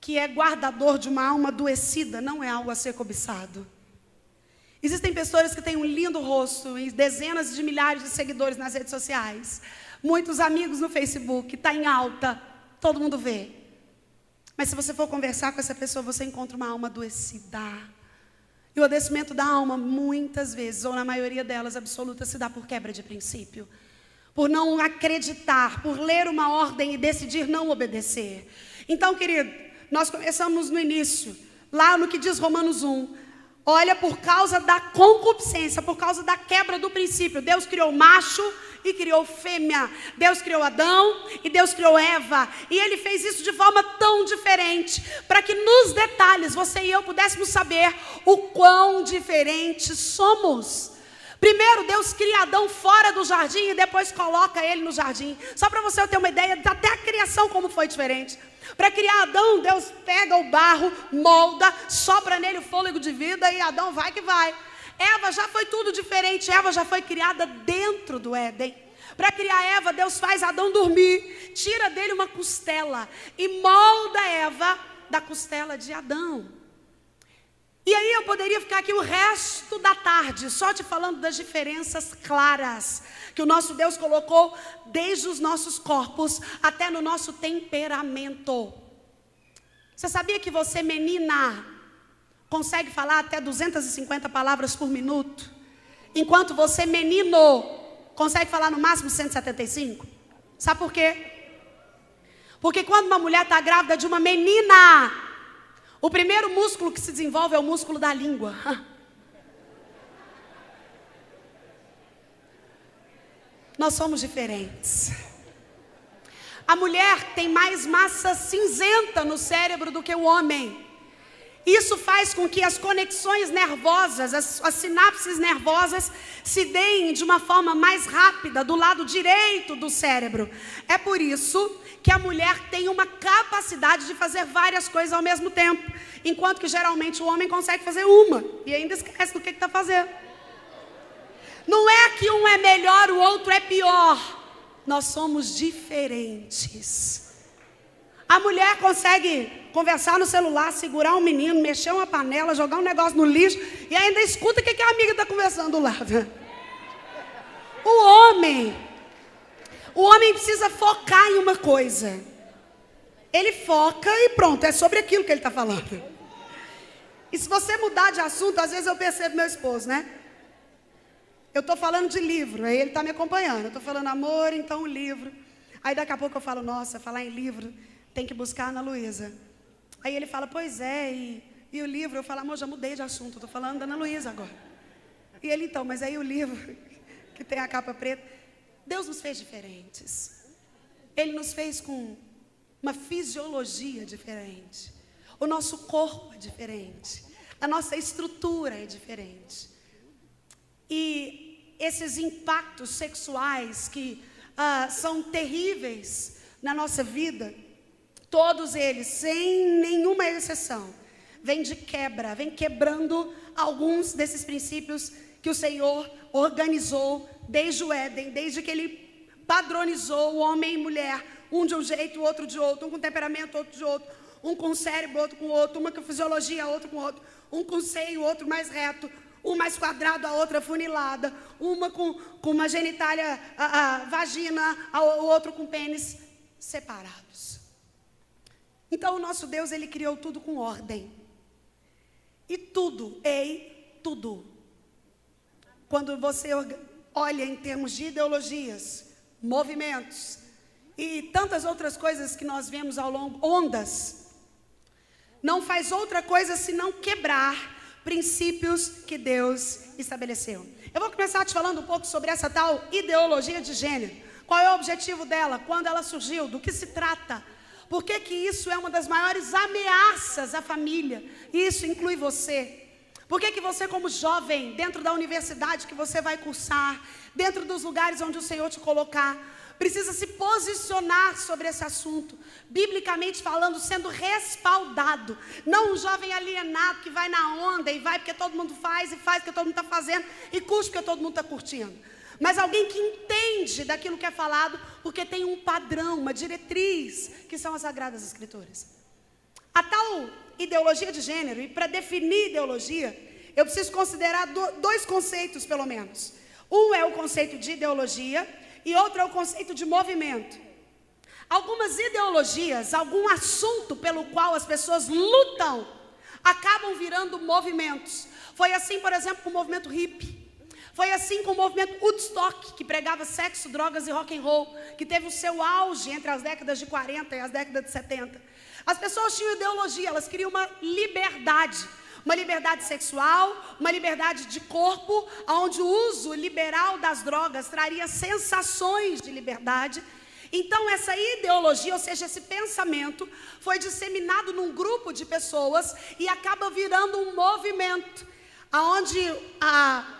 que é guardador de uma alma adoecida, não é algo a ser cobiçado. Existem pessoas que têm um lindo rosto e dezenas de milhares de seguidores nas redes sociais. Muitos amigos no Facebook, está em alta, todo mundo vê. Mas se você for conversar com essa pessoa, você encontra uma alma adoecida. E o adoecimento da alma, muitas vezes, ou na maioria delas, absoluta, se dá por quebra de princípio. Por não acreditar, por ler uma ordem e decidir não obedecer. Então, querido, nós começamos no início, lá no que diz Romanos 1. Olha, por causa da concupiscência, por causa da quebra do princípio, Deus criou macho e criou fêmea. Deus criou Adão e Deus criou Eva. E Ele fez isso de forma tão diferente, para que nos detalhes, você e eu pudéssemos saber o quão diferentes somos. Primeiro, Deus cria Adão fora do jardim e depois coloca ele no jardim. Só para você ter uma ideia, até a criação como foi diferente. Para criar Adão, Deus pega o barro, molda, sopra nele o fôlego de vida e Adão vai que vai. Eva já foi tudo diferente. Eva já foi criada dentro do Éden. Para criar Eva, Deus faz Adão dormir, tira dele uma costela e molda Eva da costela de Adão. E aí eu poderia ficar aqui o resto da tarde só te falando das diferenças claras que o nosso Deus colocou desde os nossos corpos até no nosso temperamento. Você sabia que você, menina, consegue falar até 250 palavras por minuto? Enquanto você, menino, consegue falar no máximo 175? Sabe por quê? Porque quando uma mulher está grávida de uma menina, o primeiro músculo que se desenvolve é o músculo da língua. Nós somos diferentes. A mulher tem mais massa cinzenta no cérebro do que o homem. Isso faz com que as conexões nervosas, as sinapses nervosas se deem de uma forma mais rápida do lado direito do cérebro. É por isso que a mulher tem uma capacidade de fazer várias coisas ao mesmo tempo, enquanto que geralmente o homem consegue fazer uma e ainda esquece do que está fazendo. Não é que um é melhor, o outro é pior. Nós somos diferentes. A mulher consegue conversar no celular, segurar um menino, mexer uma panela, jogar um negócio no lixo e ainda escuta o que a amiga está conversando lá. O homem precisa focar em uma coisa. Ele foca e pronto, é sobre aquilo que ele está falando. E se você mudar de assunto, às vezes eu percebo meu esposo, né? Eu estou falando de livro, aí ele está me acompanhando. Eu estou falando amor, então o livro. Aí daqui a pouco eu falo, nossa, falar em livro, tem que buscar a Ana Luísa. Aí ele fala, pois é, e o livro? Eu falo, amor, já mudei de assunto, estou falando da Ana Luísa agora. E ele, então, mas aí o livro, que tem a capa preta. Deus nos fez diferentes. Ele nos fez com uma fisiologia diferente. O nosso corpo é diferente. a nossa estrutura é diferente. E esses impactos sexuais que são terríveis na nossa vida, todos eles, sem nenhuma exceção, vêm de quebra, vêm quebrando alguns desses princípios que o Senhor organizou desde o Éden, desde que Ele padronizou o homem e mulher, um de um jeito, o outro de outro, um com temperamento, outro de outro, um com cérebro, outro com outro, uma com fisiologia, outro com outro, um com seio, outro mais reto, um mais quadrado, a outra funilada, uma com uma genitália, a vagina, o outro com pênis, separados. Então o nosso Deus, Ele criou tudo com ordem. E tudo, tudo. Quando você olha em termos de ideologias, movimentos e tantas outras coisas que nós vemos ao longo, ondas, não faz outra coisa senão quebrar princípios que Deus estabeleceu. Eu vou começar te falando um pouco sobre essa tal ideologia de gênero. Qual é o objetivo dela? Quando ela surgiu? Do que se trata? Por que que isso é uma das maiores ameaças à família? E isso inclui você. Por que que você, como jovem, dentro da universidade que você vai cursar, dentro dos lugares onde o Senhor te colocar, precisa se posicionar sobre esse assunto, biblicamente falando, sendo respaldado. Não um jovem alienado que vai na onda e vai porque todo mundo faz e faz porque todo mundo está fazendo e curte porque todo mundo está curtindo. Mas alguém que entende daquilo que é falado, porque tem um padrão, uma diretriz, que são as Sagradas Escrituras. A tal ideologia de gênero, e para definir ideologia, eu preciso considerar dois conceitos, pelo menos. Um é o conceito de ideologia e outro é o conceito de movimento. Algumas ideologias, algum assunto pelo qual as pessoas lutam, acabam virando movimentos. Foi assim, por exemplo, com o movimento hippie. Foi assim com o movimento Woodstock, que pregava sexo, drogas e rock and roll, que teve o seu auge entre as décadas de 40 e as décadas de 70. As pessoas tinham ideologia, elas queriam uma liberdade sexual, uma liberdade de corpo, onde o uso liberal das drogas traria sensações de liberdade. Então essa ideologia, ou seja, esse pensamento, foi disseminado num grupo de pessoas e acaba virando um movimento, onde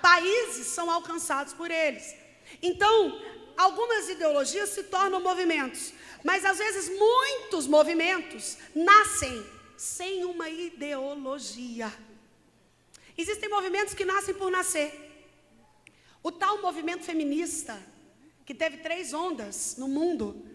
países são alcançados por eles. Então, algumas ideologias se tornam movimentos, mas às vezes muitos movimentos nascem sem uma ideologia. Existem movimentos que nascem por nascer. O tal movimento feminista, que teve 3 ondas no mundo,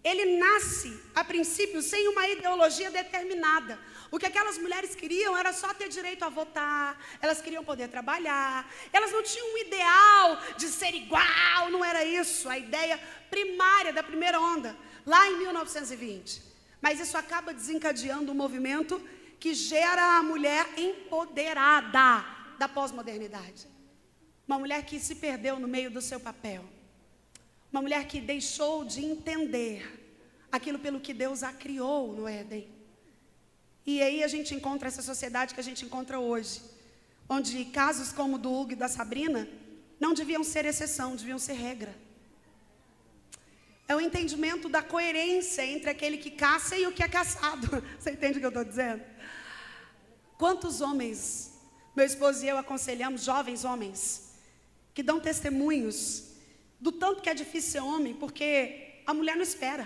ele nasce, a princípio, sem uma ideologia determinada. O que aquelas mulheres queriam era só ter direito a votar, elas queriam poder trabalhar, elas não tinham um ideal de ser igual, não era isso, a ideia primária da primeira onda, lá em 1920. Mas isso acaba desencadeando um movimento que gera a mulher empoderada da pós-modernidade. Uma mulher que se perdeu no meio do seu papel. Uma mulher que deixou de entender aquilo pelo que Deus a criou no Éden. E aí a gente encontra essa sociedade que a gente encontra hoje, onde casos como o do Hugo e da Sabrina não deviam ser exceção, deviam ser regra. É o entendimento da coerência entre aquele que caça e o que é caçado. Você entende o que eu estou dizendo? Quantos homens, meu esposo e eu aconselhamos, jovens homens, que dão testemunhos do tanto que é difícil ser homem, porque a mulher não espera.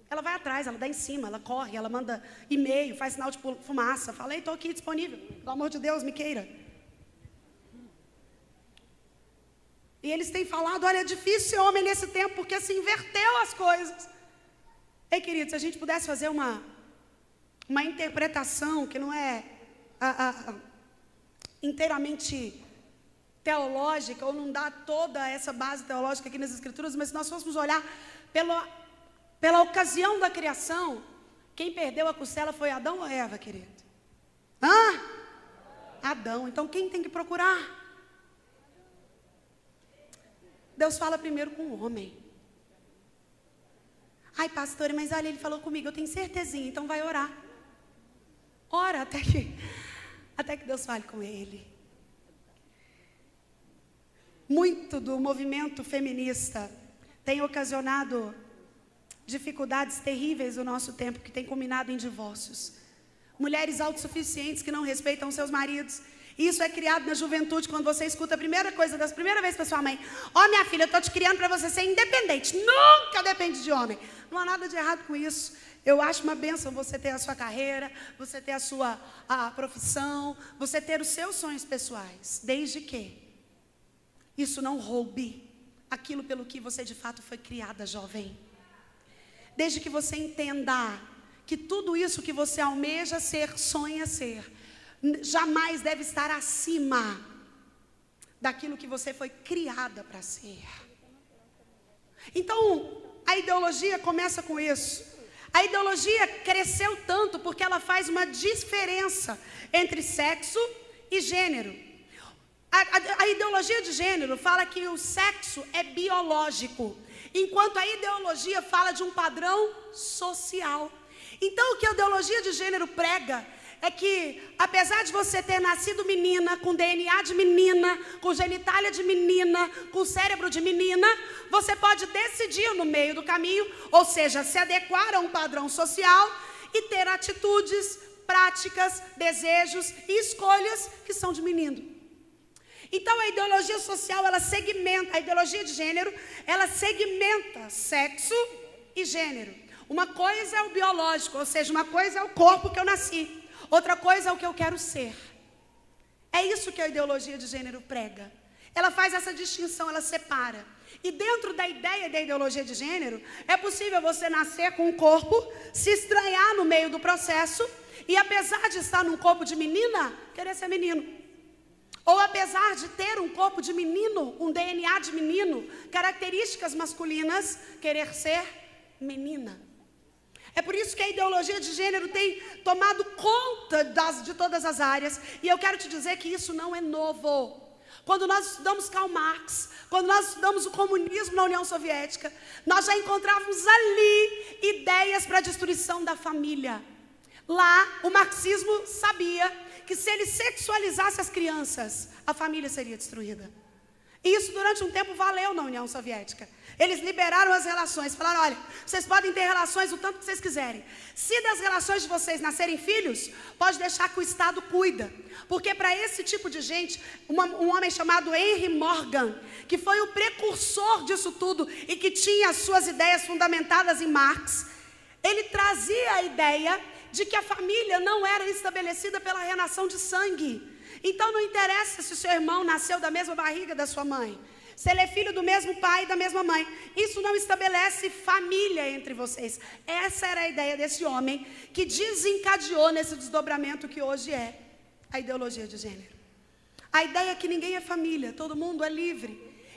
Ela vai atrás, ela dá em cima, ela corre, ela manda e-mail, faz sinal de fumaça, fala, ei, estou aqui disponível, pelo amor de Deus, me queira. E eles têm falado, olha, é difícil ser homem nesse tempo, porque se inverteu as coisas. Ei, queridos, se a gente pudesse fazer uma interpretação que não é inteiramente teológica, ou não dá toda essa base teológica aqui nas Escrituras, mas se nós fôssemos olhar pela ocasião da criação, quem perdeu a costela foi Adão ou Eva, querido? Adão. Então quem tem que procurar? Deus fala primeiro com o homem. Ai, pastora, mas olha, ele falou comigo, eu tenho certezinha, então vai orar. Ora até que Deus fale com ele. Muito do movimento feminista tem ocasionado dificuldades terríveis no nosso tempo, que tem culminado em divórcios. mulheres autossuficientes que não respeitam seus maridos. Isso é criado na juventude, quando você escuta a primeira coisa, das primeiras vezes para sua mãe: ó, minha filha, eu estou te criando para você ser independente, nunca depende de homem. Não há nada de errado com isso. Eu acho uma bênção você ter a sua carreira, você ter a profissão, você ter os seus sonhos pessoais, desde que isso não roube aquilo pelo que você de fato foi criada, jovem. Desde que você entenda que tudo isso que você almeja ser, sonha ser, jamais deve estar acima daquilo que você foi criada para ser. Então, a ideologia começa com isso. A ideologia cresceu tanto porque ela faz uma diferença entre sexo e gênero. A ideologia de gênero fala que o sexo é biológico, enquanto a ideologia fala de um padrão social. Então, o que a ideologia de gênero prega é que, apesar de você ter nascido menina, com DNA de menina, com genitália de menina, com cérebro de menina, você pode decidir no meio do caminho, ou seja, se adequar a um padrão social e ter atitudes, práticas, desejos e escolhas que são de menino. Então, a ideologia social, ela segmenta, a ideologia de gênero, ela segmenta sexo e gênero. Uma coisa é o biológico, ou seja, uma coisa é o corpo que eu nasci. Outra coisa é o que eu quero ser. É isso que a ideologia de gênero prega. Ela faz essa distinção, ela separa. E dentro da ideia da ideologia de gênero, é possível você nascer com um corpo, se estranhar no meio do processo, e apesar de estar num corpo de menina, querer ser menino. Ou apesar de ter um corpo de menino, um DNA de menino, características masculinas, querer ser menina. É por isso que a ideologia de gênero tem tomado conta de todas as áreas. E eu quero te dizer que isso não é novo. Quando nós estudamos Karl Marx, quando nós estudamos o comunismo na União Soviética, nós já encontrávamos ali ideias para a destruição da família. Lá, o marxismo sabia que se ele sexualizasse as crianças, a família seria destruída. E isso durante um tempo valeu na União Soviética. Eles liberaram as relações, falaram: olha, vocês podem ter relações o tanto que vocês quiserem. Se das relações de vocês nascerem filhos, pode deixar que o Estado cuida. Porque para esse tipo de gente, um homem chamado Henry Morgan, que foi o precursor disso tudo e que tinha as suas ideias fundamentadas em Marx, ele trazia a ideia de que a família não era estabelecida pela renação de sangue. Então não interessa se o seu irmão nasceu da mesma barriga da sua mãe, se ele é filho do mesmo pai e da mesma mãe. Isso não estabelece família entre vocês. Essa era a ideia desse homem que desencadeou nesse desdobramento que hoje é a ideologia de gênero. A ideia é que ninguém é família, todo mundo é livre.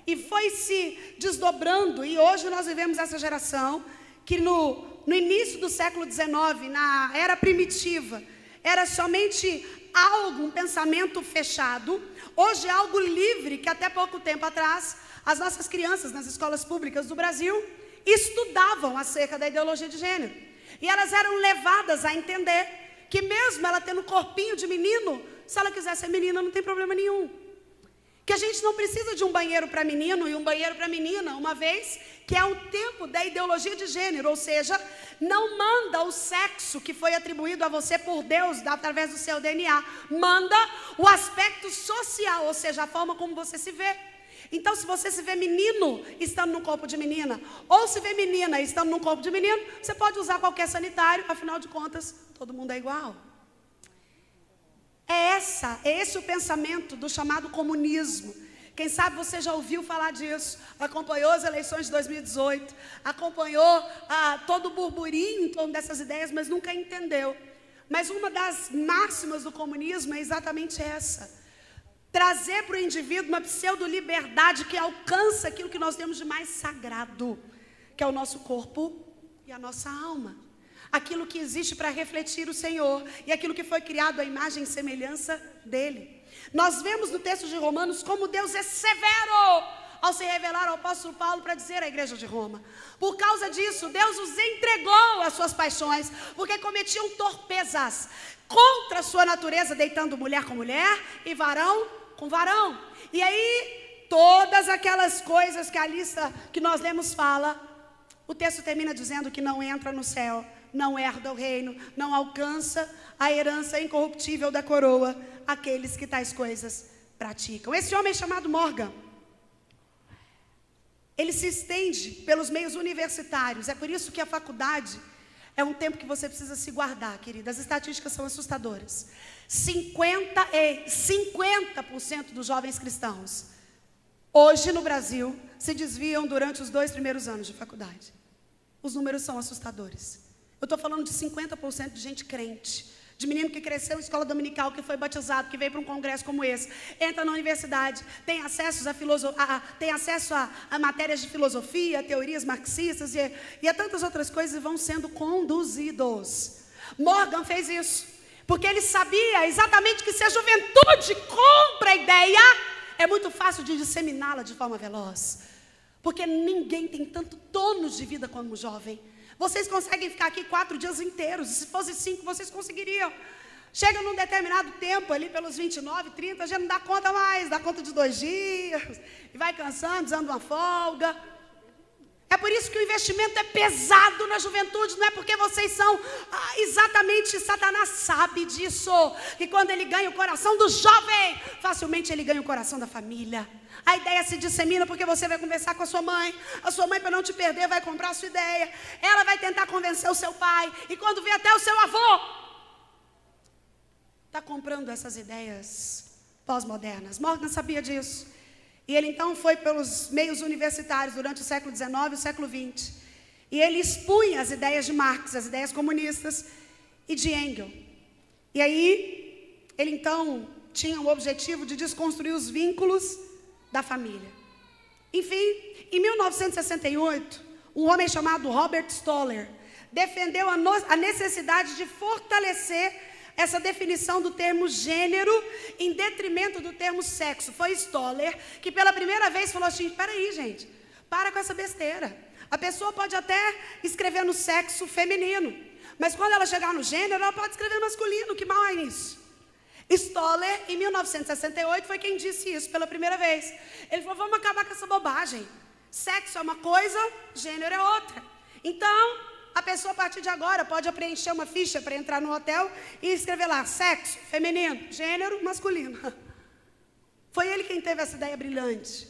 E foi se desdobrando, e hoje nós vivemos essa geração que no início do século XIX, na era primitiva, era somente algo, um pensamento fechado. Hoje é algo livre, que até pouco tempo atrás, as nossas crianças nas escolas públicas do Brasil estudavam acerca da ideologia de gênero. E elas eram levadas a entender que mesmo ela tendo corpinho de menino, se ela quiser ser menina, não tem problema nenhum. Que a gente não precisa de um banheiro para menino e um banheiro para menina, uma vez que é o tempo da ideologia de gênero, ou seja, não manda o sexo que foi atribuído a você por Deus através do seu DNA, manda o aspecto social, ou seja, a forma como você se vê. Então, se você se vê menino estando num corpo de menina, ou se vê menina estando num corpo de menino, você pode usar qualquer sanitário, afinal de contas, todo mundo é igual. É esse o pensamento do chamado comunismo. Quem sabe você já ouviu falar disso, acompanhou as eleições de 2018, acompanhou todo o burburinho em torno dessas ideias, mas nunca entendeu. Mas uma das máximas do comunismo é exatamente essa: trazer para o indivíduo uma pseudo-liberdade que alcança aquilo que nós temos de mais sagrado, que é o nosso corpo e a nossa alma. Aquilo que existe para refletir o Senhor e aquilo que foi criado à imagem e semelhança dele. Nós vemos no texto de Romanos como Deus é severo ao se revelar ao apóstolo Paulo para dizer à igreja de Roma: por causa disso, Deus os entregou às suas paixões, porque cometiam torpezas contra a sua natureza, deitando mulher com mulher e varão com varão. E aí, todas aquelas coisas que a lista que nós lemos fala, o texto termina dizendo que não entra no céu não herda o reino, não alcança a herança incorruptível da coroa, aqueles que tais coisas praticam. Esse homem chamado Morgan, ele se estende pelos meios universitários. É por isso que a faculdade é um tempo que você precisa se guardar, querida. As estatísticas são assustadoras. 50% dos jovens cristãos, hoje no Brasil, se desviam durante os 2 primeiros anos de faculdade. Os números são assustadores. Eu estou falando de 50% de gente crente, de menino que cresceu em escola dominical, que foi batizado, que veio para um congresso como esse, entra na universidade, tem acesso a matérias de filosofia, teorias marxistas e a tantas outras coisas, e vão sendo conduzidos. Morgan fez isso, porque ele sabia exatamente que se a juventude compra a ideia, é muito fácil de disseminá-la de forma veloz, porque ninguém tem tanto tônus de vida como o jovem. Vocês conseguem ficar aqui 4 dias inteiros. Se fosse 5, vocês conseguiriam. Chega num determinado tempo, ali pelos 29, 30, já não dá conta mais. Dá conta de 2 dias. E vai cansando, dando uma folga. É por isso que o investimento é pesado na juventude. Não é porque vocês são exatamente, Satanás sabe disso. Que quando ele ganha o coração do jovem, facilmente ele ganha o coração da família. A ideia se dissemina porque você vai conversar com a sua mãe. A sua mãe, para não te perder, vai comprar a sua ideia. Ela vai tentar convencer o seu pai. E quando vê, até o seu avô está comprando essas ideias pós-modernas. Morgan sabia disso. E ele então foi pelos meios universitários durante o século XIX e o século XX. E ele expunha as ideias de Marx, as ideias comunistas e de Engels. E aí, ele então tinha o objetivo de desconstruir os vínculos da família. Enfim, em 1968, um homem chamado Robert Stoller defendeu a necessidade de fortalecer essa definição do termo gênero em detrimento do termo sexo. Foi Stoller que pela primeira vez falou assim: espera aí, gente, para com essa besteira. A pessoa pode até escrever no sexo feminino, mas quando ela chegar no gênero, ela pode escrever masculino. Que mal é isso? Stoller, em 1968, foi quem disse isso pela primeira vez. Ele falou: vamos acabar com essa bobagem. Sexo é uma coisa, gênero é outra. Então, a pessoa, a partir de agora, pode preencher uma ficha para entrar no hotel e escrever lá: sexo, feminino, gênero, masculino. Foi ele quem teve essa ideia brilhante,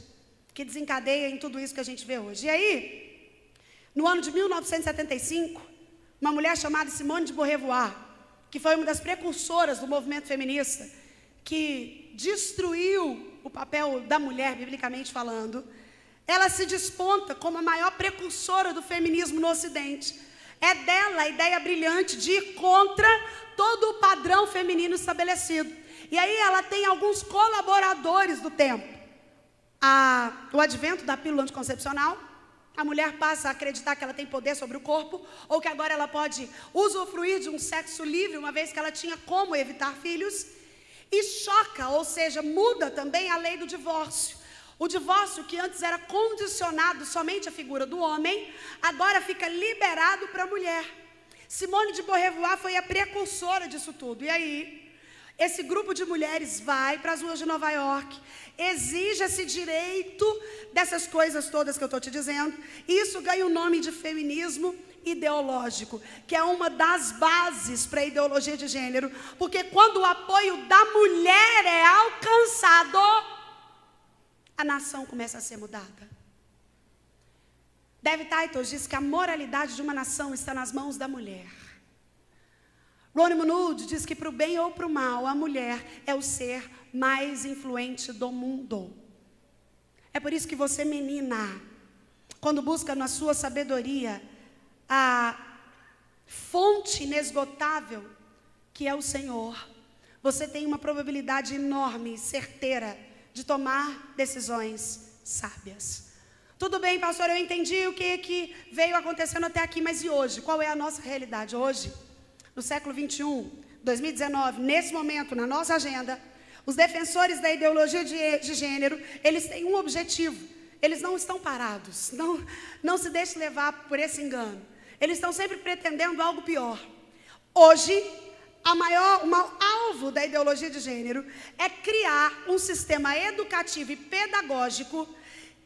que desencadeia em tudo isso que a gente vê hoje. E aí, no ano de 1975, uma mulher chamada Simone de Beauvoir, que foi uma das precursoras do movimento feminista, que destruiu o papel da mulher, biblicamente falando, ela se desponta como a maior precursora do feminismo no Ocidente. É dela a ideia brilhante de ir contra todo o padrão feminino estabelecido. E aí ela tem alguns colaboradores do tempo. O advento da pílula anticoncepcional. A mulher passa a acreditar que ela tem poder sobre o corpo, ou que agora ela pode usufruir de um sexo livre, uma vez que ela tinha como evitar filhos. E choca, ou seja, muda também a lei do divórcio. O divórcio, que antes era condicionado somente à figura do homem, agora fica liberado para a mulher. Simone de Beauvoir foi a precursora disso tudo. E aí, esse grupo de mulheres vai para as ruas de Nova York, exige esse direito dessas coisas todas que eu estou te dizendo, e isso ganha o nome de feminismo ideológico, que é uma das bases para a ideologia de gênero, porque quando o apoio da mulher é alcançado, a nação começa a ser mudada. David Titus diz que a moralidade de uma nação está nas mãos da mulher. Ronnie Munoz diz que para o bem ou para o mal, a mulher é o ser mais influente do mundo. É por isso que você, menina, quando busca na sua sabedoria a fonte inesgotável, que é o Senhor, você tem uma probabilidade enorme e certeira de tomar decisões sábias. Tudo bem, pastor, eu entendi o que veio acontecendo até aqui, mas e hoje? Qual é a nossa realidade hoje? No século 21, 2019, nesse momento, na nossa agenda, os defensores da ideologia de gênero, eles têm um objetivo. Eles não estão parados. Não se deixe levar por esse engano. Eles estão sempre pretendendo algo pior. Hoje, o maior alvo da ideologia de gênero é criar um sistema educativo e pedagógico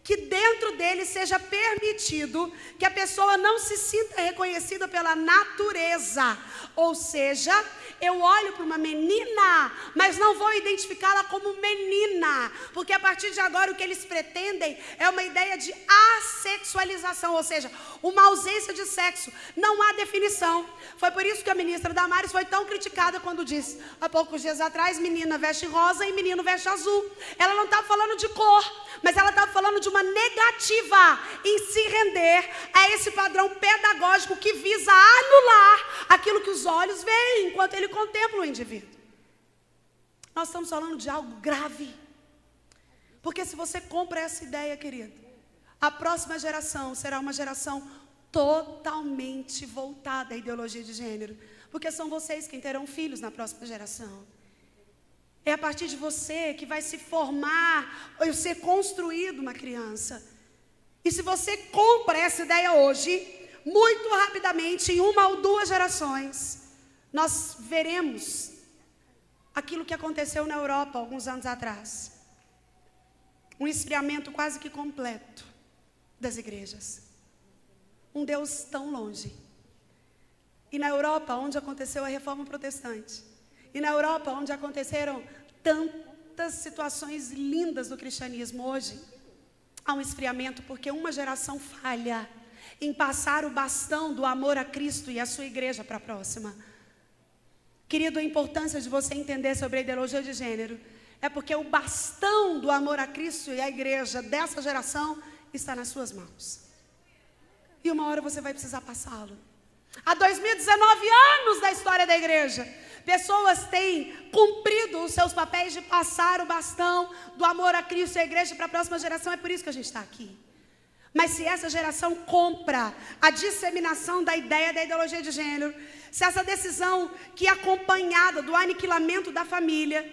que dentro dele seja permitido que a pessoa não se sinta reconhecida pela natureza. Ou seja, eu olho para uma menina, mas não vou identificá-la como menina, porque a partir de agora o que eles pretendem é uma ideia de assexualização, ou seja, uma ausência de sexo. Não há definição. Foi por isso que a ministra Damares foi tão criticada quando disse, há poucos dias atrás, menina veste rosa e menino veste azul. Ela não estava falando de cor, mas ela estava falando de uma negativa em se render a esse padrão pedagógico que visa anular aquilo que os olhos veem enquanto ele contempla o indivíduo. Nós estamos falando de algo grave. Porque se você compra essa ideia, querido, a próxima geração será uma geração totalmente voltada à ideologia de gênero. Porque são vocês quem terão filhos na próxima geração. É a partir de você que vai se formar ou ser construído uma criança. E se você compra essa ideia hoje, muito rapidamente, em uma ou duas gerações, nós veremos aquilo que aconteceu na Europa alguns anos atrás. Um esfriamento quase que completo das igrejas. Um Deus tão longe. E na Europa, onde aconteceu a Reforma Protestante, e na Europa, onde aconteceram tantas situações lindas do cristianismo, hoje há um esfriamento, porque uma geração falha em passar o bastão do amor a Cristo e a sua igreja para a próxima. Querido, a importância de você entender sobre a ideologia de gênero é porque o bastão do amor a Cristo e a igreja dessa geração está nas suas mãos. E uma hora você vai precisar passá-lo. Há 2019 anos da história da igreja, pessoas têm cumprido os seus papéis de passar o bastão do amor a Cristo e a igreja para a próxima geração. É por isso que a gente está aqui. Mas se essa geração compra a disseminação da ideia da ideologia de gênero, se essa decisão que é acompanhada do aniquilamento da família,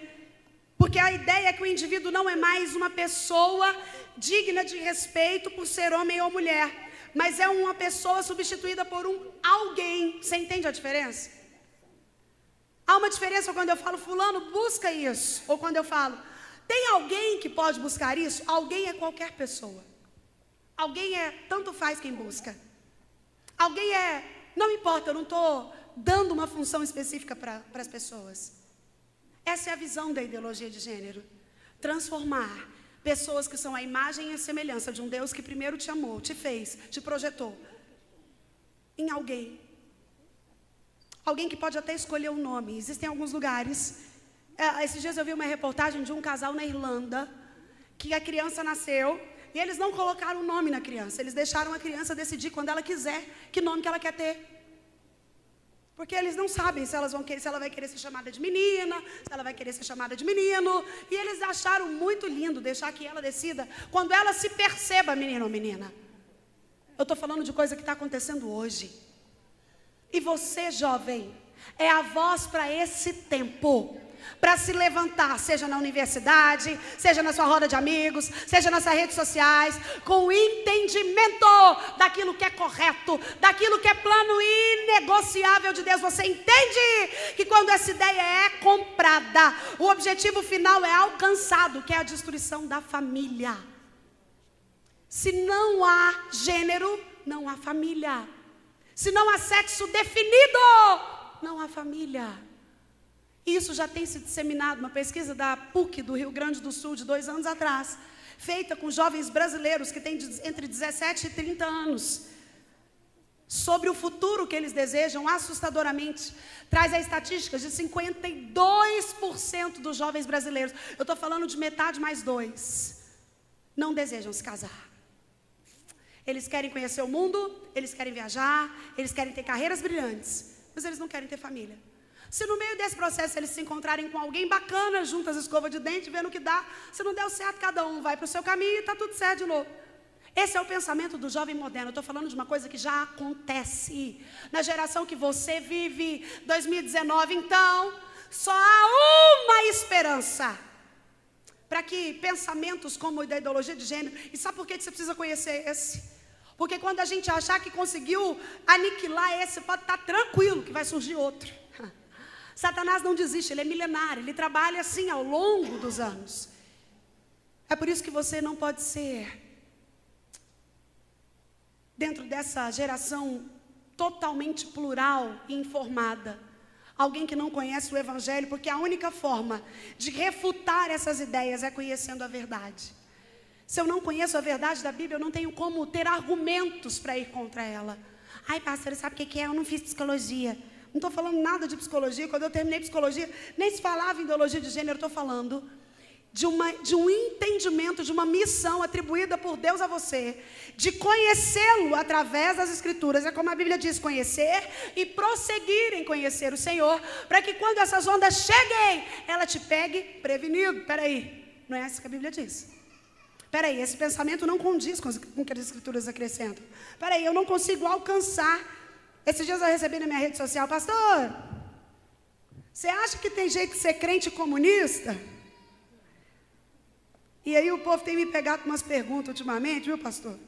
porque a ideia é que o indivíduo não é mais uma pessoa digna de respeito por ser homem ou mulher, mas é uma pessoa substituída por um alguém. Você entende a diferença? Há uma diferença quando eu falo, fulano, busca isso. Ou quando eu falo, tem alguém que pode buscar isso? Alguém é qualquer pessoa. Alguém é, tanto faz quem busca. Alguém é, não importa, eu não estou dando uma função específica para as pessoas. Essa é a visão da ideologia de gênero. Transformar pessoas que são a imagem e a semelhança de um Deus que primeiro te amou, te fez, te projetou, em alguém. Alguém que pode até escolher o nome. Existem alguns lugares. Esses dias eu vi uma reportagem de um casal na Irlanda, que a criança nasceu, e eles não colocaram o nome na criança. Eles deixaram a criança decidir quando ela quiser, que nome que ela quer ter. Porque eles não sabem se ela vai querer ser chamada de menina, se ela vai querer ser chamada de menino. E eles acharam muito lindo deixar que ela decida quando ela se perceba menino ou menina. Eu estou falando de coisa que está acontecendo hoje. E você, jovem, é a voz para esse tempo, para se levantar, seja na universidade, seja na sua roda de amigos, seja nas suas redes sociais, com o entendimento daquilo que é correto, daquilo que é plano inegociável de Deus. Você entende que quando essa ideia é comprada, o objetivo final é alcançado, que é a destruição da família. Se não há gênero, não há família. Se não há sexo definido, não há família. Isso já tem se disseminado, uma pesquisa da PUC do Rio Grande do Sul, de 2 anos atrás, feita com jovens brasileiros que têm entre 17 e 30 anos, sobre o futuro que eles desejam, assustadoramente, traz a estatística de 52% dos jovens brasileiros, eu estou falando de metade mais 2, não desejam se casar. Eles querem conhecer o mundo, eles querem viajar, eles querem ter carreiras brilhantes, mas eles não querem ter família. Se no meio desse processo eles se encontrarem com alguém bacana, juntas as escovas de dente, vendo o que dá, se não deu certo, cada um vai para o seu caminho e está tudo certo de novo. Esse é o pensamento do jovem moderno. Eu estou falando de uma coisa que já acontece na geração que você vive, 2019. Então, só há uma esperança para que pensamentos como o da ideologia de gênero, e sabe por que você precisa conhecer esse? Porque quando a gente achar que conseguiu aniquilar esse, pode estar tranquilo que vai surgir outro. Satanás não desiste, ele é milenário, ele trabalha assim ao longo dos anos. É por isso que você não pode ser dentro dessa geração totalmente plural e informada, alguém que não conhece o Evangelho, porque a única forma de refutar essas ideias é conhecendo a verdade. Se eu não conheço a verdade da Bíblia, eu não tenho como ter argumentos para ir contra ela. Ai, pastor, sabe o que é? Eu não fiz psicologia. Não estou falando nada de psicologia. Quando eu terminei psicologia, nem se falava em ideologia de gênero. Estou falando de um entendimento, de uma missão atribuída por Deus a você, de conhecê-lo através das Escrituras. É como a Bíblia diz, conhecer e prosseguir em conhecer o Senhor, para que quando essas ondas cheguem, ela te pegue prevenido. Peraí, não é isso que a Bíblia diz. Peraí, esse pensamento não condiz com o que as Escrituras acrescentam. Peraí, eu não consigo alcançar. Esses dias eu recebi na minha rede social, pastor, você acha que tem jeito de ser crente comunista? E aí o povo tem me pegado com umas perguntas ultimamente, viu, pastor?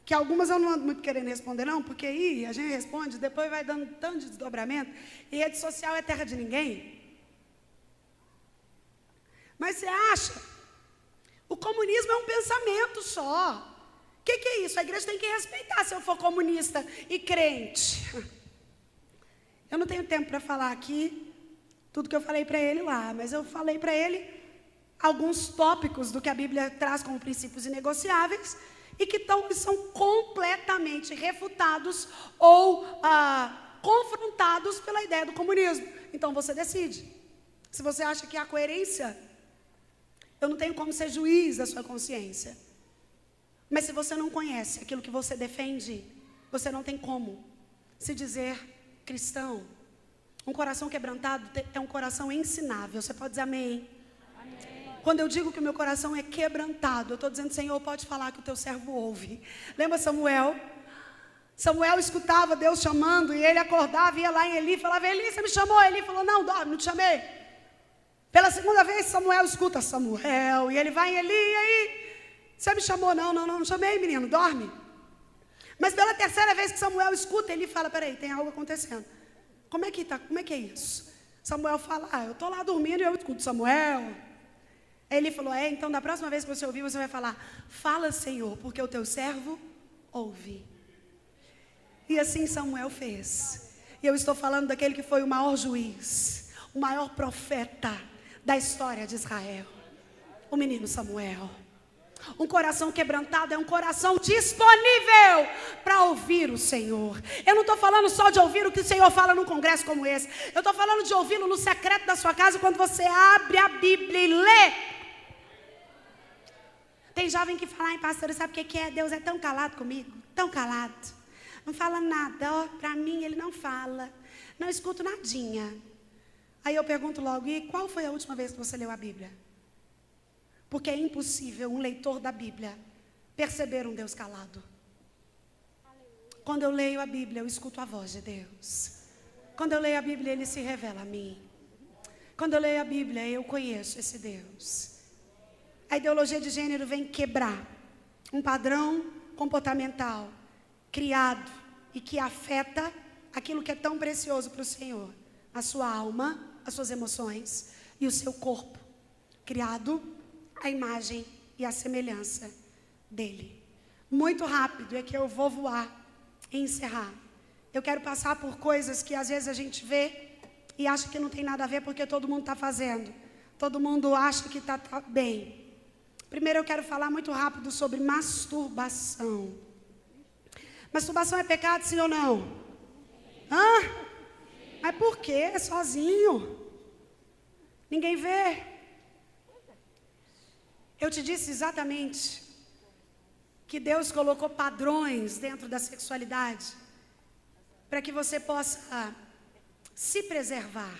Que algumas eu não ando muito querendo responder, não, porque aí a gente responde, depois vai dando tanto de desdobramento, e rede social é terra de ninguém. Mas você acha? O comunismo é um pensamento só. O que é isso? A igreja tem que respeitar se eu for comunista e crente. Eu não tenho tempo para falar aqui tudo que eu falei para ele lá, mas eu falei para ele alguns tópicos do que a Bíblia traz como princípios inegociáveis e que são completamente refutados ou confrontados pela ideia do comunismo. Então você decide. Se você acha que há coerência, eu não tenho como ser juiz da sua consciência. Mas se você não conhece aquilo que você defende, você não tem como se dizer cristão. Um coração quebrantado é um coração ensinável. Você pode dizer amém? Amém. Quando eu digo que o meu coração é quebrantado, eu estou dizendo, Senhor, pode falar que o teu servo ouve. Lembra Samuel? Samuel escutava Deus chamando e ele acordava, ia lá em Eli e falava, Eli, você me chamou? Eli falou, não, dorme, não te chamei. Pela segunda vez, Samuel escuta Samuel, e ele vai em Eli, e aí, você me chamou? Não chamei, menino, dorme. Mas pela terceira vez que Samuel escuta, ele fala, peraí, tem algo acontecendo. Como é que é isso? Samuel fala, eu estou lá dormindo e eu escuto Samuel. Aí ele falou, então da próxima vez que você ouvir, você vai falar, fala, Senhor, porque o teu servo ouve. E assim Samuel fez. E eu estou falando daquele que foi o maior juiz, o maior profeta da história de Israel, o menino Samuel. Um coração quebrantado é um coração disponível para ouvir o Senhor. Eu não estou falando só de ouvir o que o Senhor fala num congresso como esse. Eu estou falando de ouvi-lo no secreto da sua casa, quando você abre a Bíblia e lê. Tem jovem que fala, pastor, sabe o que é? Deus é tão calado comigo, tão calado. Não fala nada, para mim ele não fala. Não escuto nadinha. Aí eu pergunto logo, e qual foi a última vez que você leu a Bíblia? Porque é impossível um leitor da Bíblia perceber um Deus calado. Quando eu leio a Bíblia, eu escuto a voz de Deus. Quando eu leio a Bíblia, Ele se revela a mim. Quando eu leio a Bíblia, eu conheço esse Deus. A ideologia de gênero vem quebrar um padrão comportamental criado e que afeta aquilo que é tão precioso para o Senhor. A sua alma, as suas emoções e o seu corpo, criado à imagem e à semelhança dele. Muito rápido é que eu vou voar e encerrar. Eu quero passar por coisas que às vezes a gente vê e acha que não tem nada a ver porque todo mundo está fazendo. Todo mundo acha que está bem. Primeiro eu quero falar muito rápido sobre masturbação. Masturbação é pecado, sim ou não? Mas por quê? É sozinho. Ninguém vê. Eu te disse exatamente que Deus colocou padrões dentro da sexualidade para que você possa se preservar.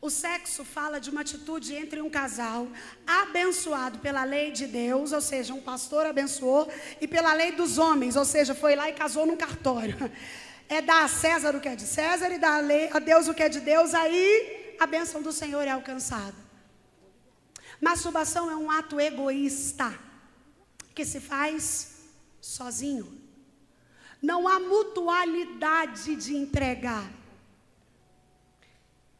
O sexo fala de uma atitude entre um casal abençoado pela lei de Deus, ou seja, um pastor abençoou, e pela lei dos homens, ou seja, foi lá e casou num cartório. É dar a César o que é de César e dar a Deus o que é de Deus, aí a bênção do Senhor é alcançada. Masturbação é um ato egoísta que se faz sozinho. Não há mutualidade de entregar.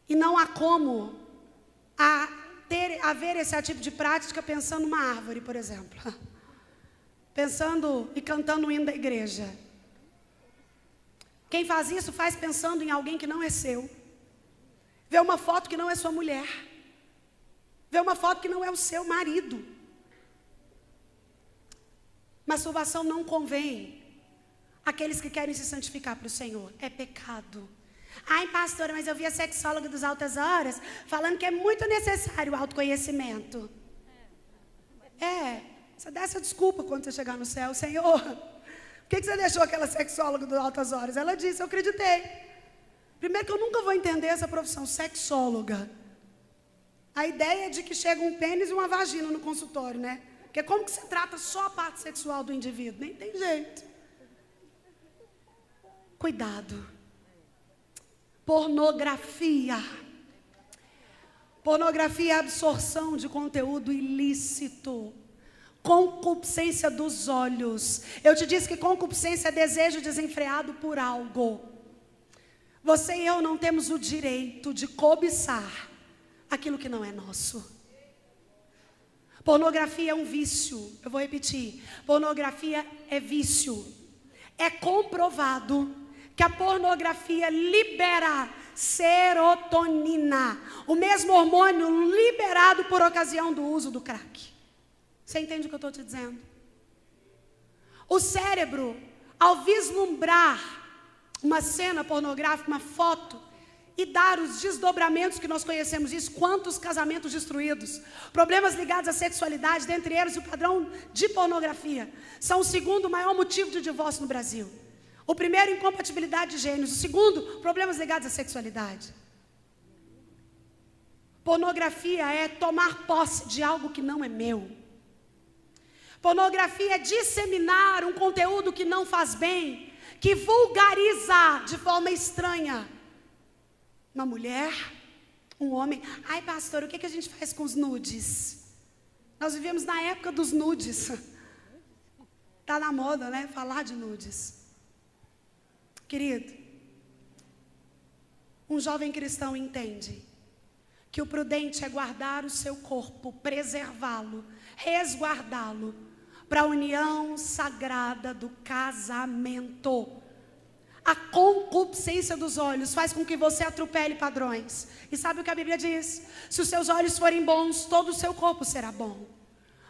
E não há como haver esse tipo de prática pensando numa árvore, por exemplo. pensando e cantando o hino da igreja. Quem faz isso faz pensando em alguém que não é seu. Vê uma foto que não é sua mulher. Vê uma foto que não é o seu marido. Masturbação não convém àqueles que querem se santificar para o Senhor. É pecado. Ai, pastora, mas eu vi a sexóloga dos Altas Horas falando que é muito necessário o autoconhecimento. Você dá essa desculpa quando você chegar no céu. Senhor, por que você deixou aquela sexóloga dos Altas Horas? Ela disse, eu acreditei. Primeiro que eu nunca vou entender essa profissão, sexóloga. A ideia é de que chega um pênis e uma vagina no consultório, né? Porque como que você trata só a parte sexual do indivíduo? Nem tem jeito. Cuidado. Pornografia. Pornografia é absorção de conteúdo ilícito. Concupiscência dos olhos. Eu te disse que concupiscência é desejo desenfreado por algo. Você e eu não temos o direito de cobiçar aquilo que não é nosso. Pornografia é um vício. Eu vou repetir. Pornografia é vício. É comprovado que a pornografia libera serotonina, o mesmo hormônio liberado por ocasião do uso do crack. Você entende o que eu estou te dizendo? O cérebro, ao vislumbrar uma cena pornográfica, uma foto, e dar os desdobramentos que nós conhecemos isso, quantos casamentos destruídos, problemas ligados à sexualidade, dentre eles o padrão de pornografia, são o segundo maior motivo de divórcio no Brasil. O primeiro, incompatibilidade de gêneros. O segundo, problemas ligados à sexualidade. Pornografia é tomar posse de algo que não é meu. Pornografia é disseminar um conteúdo que não faz bem, que vulgariza de forma estranha uma mulher, um homem. Ai, pastor, o que a gente faz com os nudes? Nós vivemos na época dos nudes. Está na moda, né? Falar de nudes. Querido, um jovem cristão entende que o prudente é guardar o seu corpo, preservá-lo, resguardá-lo para a união sagrada do casamento. A concupiscência dos olhos faz com que você atropele padrões. E sabe o que a Bíblia diz? Se os seus olhos forem bons, todo o seu corpo será bom.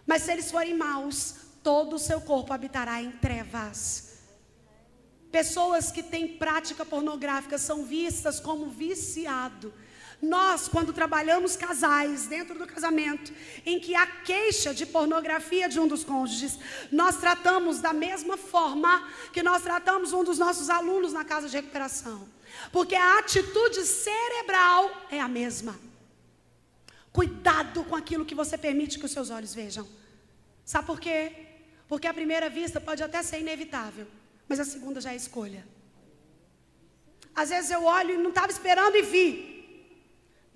Mas se eles forem maus, todo o seu corpo habitará em trevas. Pessoas que têm prática pornográfica são vistas como viciado. Nós, quando trabalhamos casais dentro do casamento, em que há queixa de pornografia de um dos cônjuges, nós tratamos da mesma forma que nós tratamos um dos nossos alunos na casa de recuperação. Porque a atitude cerebral é a mesma. Cuidado com aquilo que você permite que os seus olhos vejam. Sabe por quê? Porque a primeira vista pode até ser inevitável, mas a segunda já é escolha. Às vezes eu olho e não estava esperando e vi.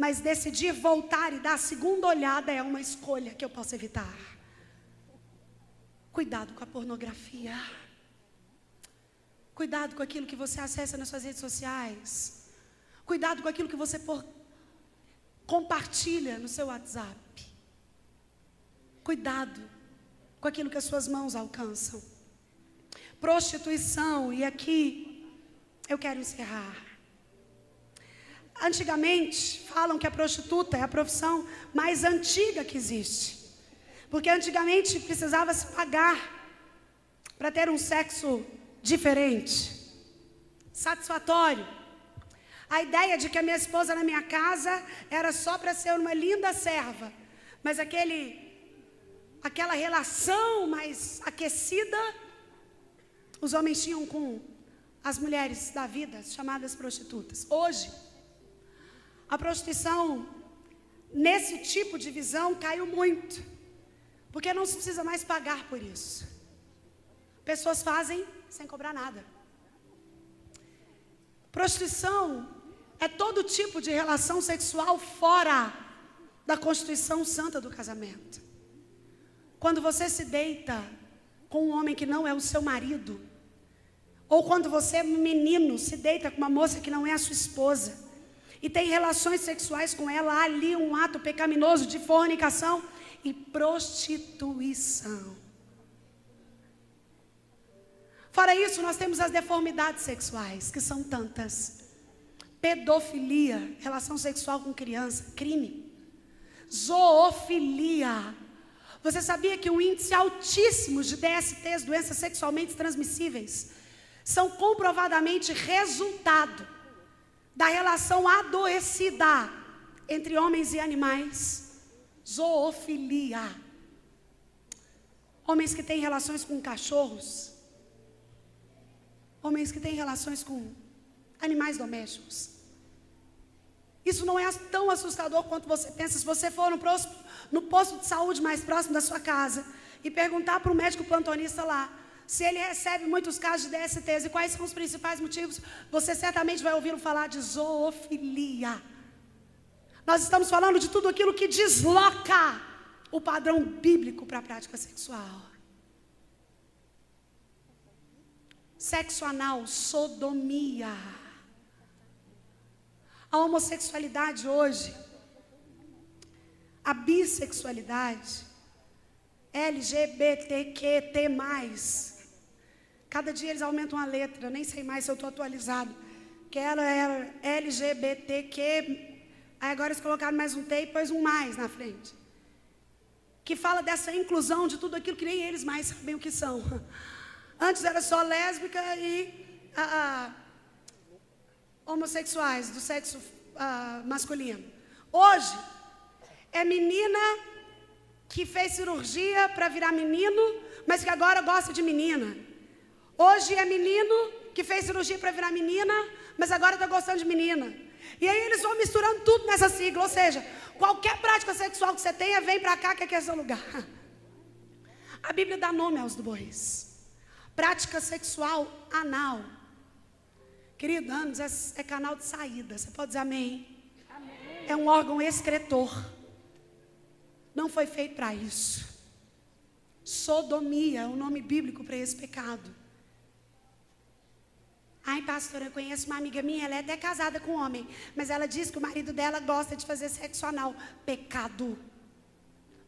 Mas decidir voltar e dar a segunda olhada é uma escolha que eu posso evitar. Cuidado com a pornografia. Cuidado com aquilo que você acessa nas suas redes sociais. Cuidado com aquilo que você compartilha no seu WhatsApp. Cuidado com aquilo que as suas mãos alcançam. Prostituição, e aqui eu quero encerrar. Antigamente, falam que a prostituta é a profissão mais antiga que existe. Porque antigamente precisava se pagar para ter um sexo diferente, satisfatório. A ideia de que a minha esposa na minha casa era só para ser uma linda serva. Mas aquela relação mais aquecida, os homens tinham com as mulheres da vida, chamadas prostitutas. Hoje, a prostituição, nesse tipo de visão, caiu muito. Porque não se precisa mais pagar por isso. Pessoas fazem sem cobrar nada. Prostituição é todo tipo de relação sexual fora da Constituição Santa do casamento. Quando você se deita com um homem que não é o seu marido, ou quando você, menino, se deita com uma moça que não é a sua esposa, e tem relações sexuais com ela, há ali um ato pecaminoso de fornicação e prostituição. Fora isso, nós temos as deformidades sexuais, que são tantas. Pedofilia, relação sexual com criança, crime. Zoofilia. Você sabia que um índice altíssimo de DSTs, doenças sexualmente transmissíveis, são comprovadamente resultado da relação adoecida entre homens e animais? Zoofilia. Homens que têm relações com cachorros, homens que têm relações com animais domésticos. Isso não é tão assustador quanto você pensa. Se você for no posto de saúde mais próximo da sua casa e perguntar para o médico plantonista lá se ele recebe muitos casos de DSTs e quais são os principais motivos, você certamente vai ouvi-lo falar de zoofilia. Nós estamos falando de tudo aquilo que desloca o padrão bíblico para a prática sexual. Sexo anal, sodomia. A homossexualidade hoje, a bissexualidade, LGBTQT+, cada dia eles aumentam a letra, nem sei mais se eu estou atualizado, que ela era LGBTQ, aí agora eles colocaram mais um T e pôs um mais na frente, que fala dessa inclusão de tudo aquilo que nem eles mais sabem o que são. Antes era só lésbica e homossexuais do sexo masculino. Hoje é menina que fez cirurgia para virar menino, mas que agora gosta de menina. Hoje é menino que fez cirurgia para virar menina, mas agora está gostando de menina. E aí eles vão misturando tudo nessa sigla, ou seja, qualquer prática sexual que você tenha, vem para cá que aqui é seu lugar. A Bíblia dá nome aos bois. Prática sexual anal. Querido, anos é canal de saída. Você pode dizer amém? Amém. É um órgão excretor. Não foi feito para isso. Sodomia é o nome bíblico para esse pecado. Ai, pastora, eu conheço uma amiga minha, ela é até casada com um homem, mas ela diz que o marido dela gosta de fazer sexo anal. Pecado.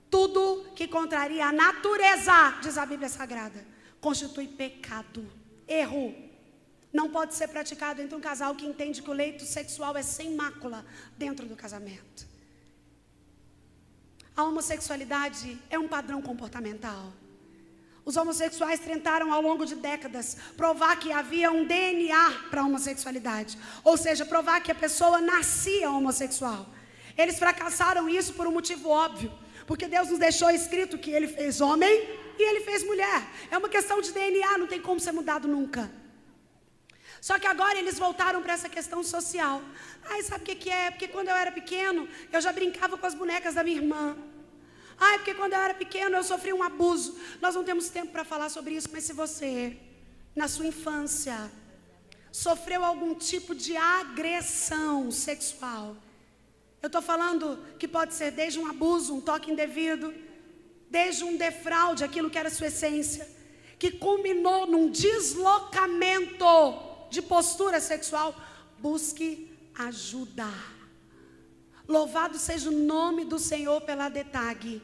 Tudo que contraria a natureza, diz a Bíblia Sagrada, constitui pecado. Erro. Não pode ser praticado entre um casal que entende que o leito sexual é sem mácula dentro do casamento. A homossexualidade é um padrão comportamental. Os homossexuais tentaram ao longo de décadas provar que havia um DNA para a homossexualidade, ou seja, provar que a pessoa nascia homossexual. Eles fracassaram isso por um motivo óbvio, porque Deus nos deixou escrito que Ele fez homem e Ele fez mulher. É uma questão de DNA, não tem como ser mudado nunca. Só que agora eles voltaram para essa questão social. Ai, sabe o que é? Porque quando eu era pequeno, eu já brincava com as bonecas da minha irmã. Ai, porque quando eu era pequeno, eu sofri um abuso. Nós não temos tempo para falar sobre isso, mas se você, na sua infância, sofreu algum tipo de agressão sexual, eu estou falando que pode ser desde um abuso, um toque indevido, desde um defraude, aquilo que era sua essência, que culminou num deslocamento de postura sexual, busque ajuda. Louvado seja o nome do Senhor pela DETAG.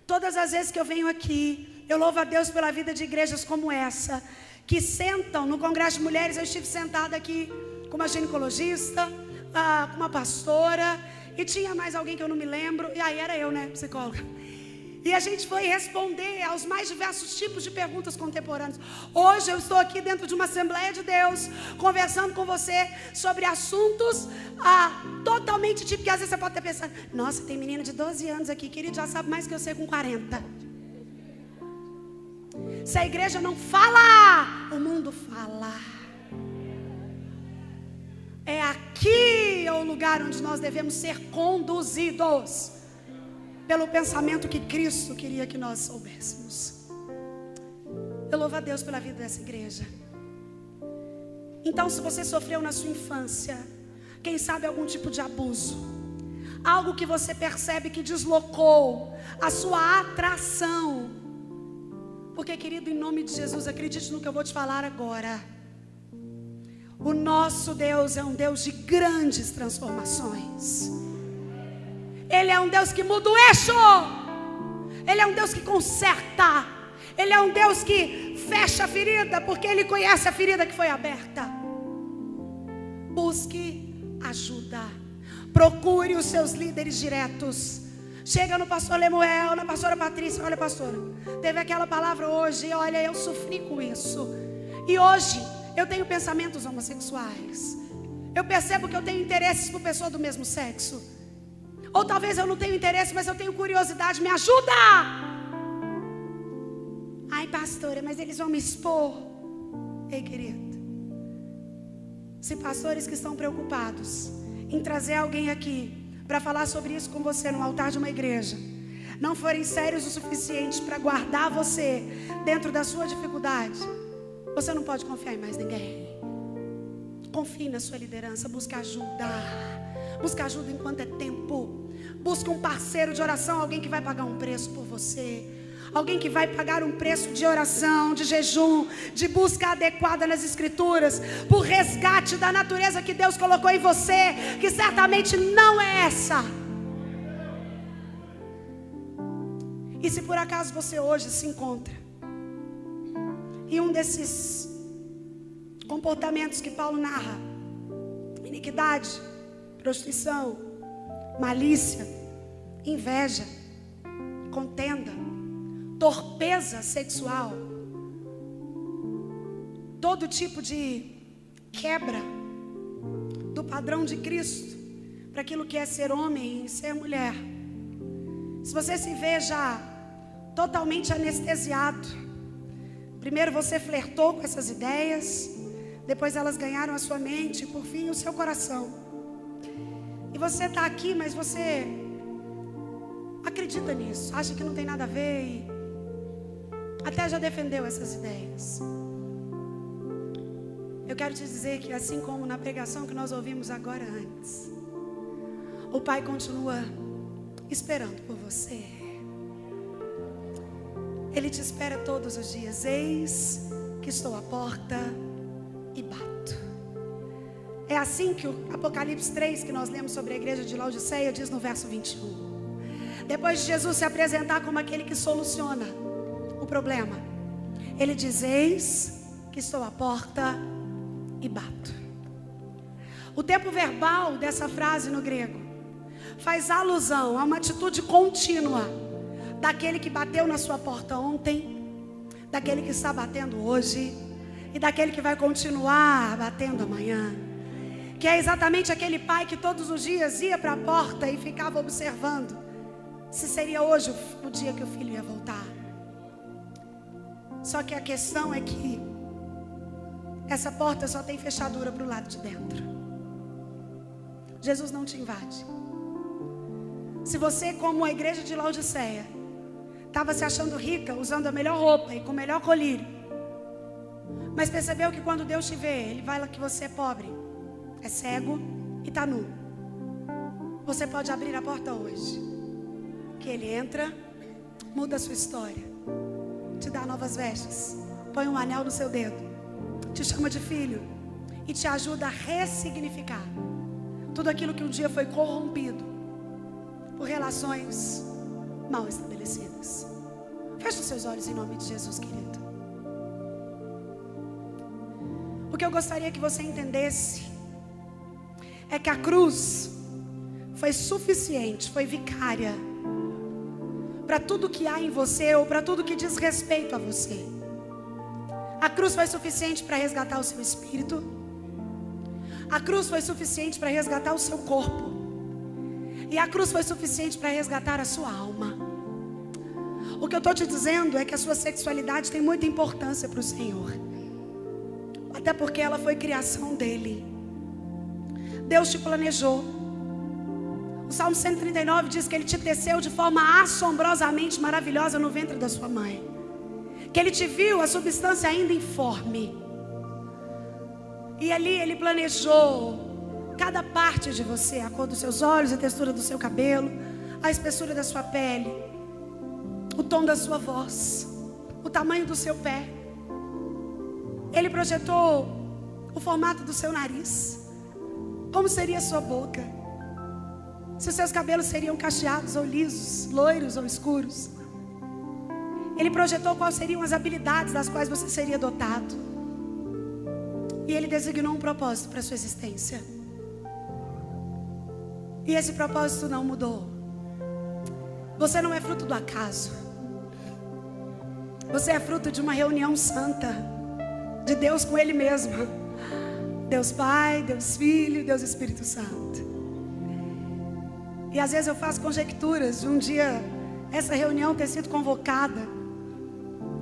Todas as vezes que eu venho aqui, eu louvo a Deus pela vida de igrejas como essa, que sentam no Congresso de Mulheres. Eu estive sentada aqui com uma ginecologista, com uma pastora, e tinha mais alguém que eu não me lembro, e aí era eu, né, psicóloga. E a gente foi responder aos mais diversos tipos de perguntas contemporâneas. Hoje eu estou aqui dentro de uma Assembleia de Deus, conversando com você sobre assuntos totalmente típicos, que às vezes você pode estar pensando, nossa, tem menina de 12 anos aqui, querido, já sabe mais que eu sei com 40. Se a igreja não fala, o mundo fala. É aqui o lugar onde nós devemos ser conduzidos pelo pensamento que Cristo queria que nós soubéssemos. Eu louvo a Deus pela vida dessa igreja. Então, se você sofreu na sua infância, quem sabe algum tipo de abuso, algo que você percebe que deslocou a sua atração, porque, querido, em nome de Jesus, acredite no que eu vou te falar agora. O nosso Deus é um Deus de grandes transformações. Ele é um Deus que muda o eixo. Ele é um Deus que conserta. Ele é um Deus que fecha a ferida, porque Ele conhece a ferida que foi aberta. Busque ajuda. Procure os seus líderes diretos. Chega no pastor Lemuel, na pastora Patrícia. Olha, pastora, teve aquela palavra hoje. E olha, eu sofri com isso. E hoje eu tenho pensamentos homossexuais. Eu percebo que eu tenho interesses por pessoa do mesmo sexo. Ou talvez eu não tenha interesse, mas eu tenho curiosidade. Me ajuda! Ai, pastora, mas eles vão me expor. Ei, querido, se pastores que estão preocupados em trazer alguém aqui para falar sobre isso com você no altar de uma igreja não forem sérios o suficiente para guardar você dentro da sua dificuldade, você não pode confiar em mais ninguém. Confie na sua liderança. Busque ajuda. Busque ajuda enquanto é tempo. Busque um parceiro de oração, alguém que vai pagar um preço por você. Alguém que vai pagar um preço de oração, de jejum, de busca adequada nas escrituras, por resgate da natureza que Deus colocou em você, que certamente não é essa. E se por acaso você hoje se encontra em um desses comportamentos que Paulo narra, iniquidade, prostituição, malícia, inveja, contenda, torpeza sexual, todo tipo de quebra do padrão de Cristo para aquilo que é ser homem e ser mulher. Se você se vê já totalmente anestesiado, primeiro você flertou com essas ideias, depois elas ganharam a sua mente e por fim o seu coração. E você está aqui, mas você acredita nisso, acha que não tem nada a ver e até já defendeu essas ideias. Eu quero te dizer que assim como na pregação que nós ouvimos agora antes, o Pai continua esperando por você. Ele te espera todos os dias. Eis que estou à porta e bato. É assim que o Apocalipse 3, que nós lemos sobre a igreja de Laodiceia, diz no verso 21. Depois de Jesus se apresentar como aquele que soluciona o problema, ele diz: eis que estou à porta e bato. O tempo verbal dessa frase no grego faz alusão a uma atitude contínua daquele que bateu na sua porta ontem, daquele que está batendo hoje e daquele que vai continuar batendo amanhã, que é exatamente aquele pai que todos os dias ia para a porta e ficava observando se seria hoje o dia que o filho ia voltar. Só que a questão é que essa porta só tem fechadura para o lado de dentro. Jesus não te invade. Se você, como a igreja de Laodiceia, estava se achando rica, usando a melhor roupa e com o melhor colírio, mas percebeu que quando Deus te vê, Ele vai lá que você é pobre, é cego e está nu, você pode abrir a porta hoje, que Ele entra, muda a sua história, te dá novas vestes, põe um anel no seu dedo, te chama de filho e te ajuda a ressignificar tudo aquilo que um dia foi corrompido por relações mal estabelecidas. Feche os seus olhos em nome de Jesus, querido. O que eu gostaria que você entendesse é que a cruz foi suficiente, foi vicária para tudo que há em você ou para tudo que diz respeito a você. A cruz foi suficiente para resgatar o seu espírito. A cruz foi suficiente para resgatar o seu corpo. E a cruz foi suficiente para resgatar a sua alma. O que eu estou te dizendo é que a sua sexualidade tem muita importância para o Senhor. Até porque ela foi criação dEle. Deus te planejou. O Salmo 139 diz que Ele te teceu de forma assombrosamente maravilhosa no ventre da sua mãe. Que Ele te viu a substância ainda informe. E ali Ele planejou cada parte de você, a cor dos seus olhos, a textura do seu cabelo, a espessura da sua pele, o tom da sua voz, o tamanho do seu pé. Ele projetou o formato do seu nariz, como seria a sua boca, se os seus cabelos seriam cacheados ou lisos, loiros ou escuros. Ele projetou quais seriam as habilidades das quais você seria dotado. E Ele designou um propósito para a sua existência. E esse propósito não mudou. Você não é fruto do acaso. Você é fruto de uma reunião santa de Deus com Ele mesmo. Deus Pai, Deus Filho, Deus Espírito Santo. E às vezes eu faço conjecturas de um dia essa reunião ter sido convocada.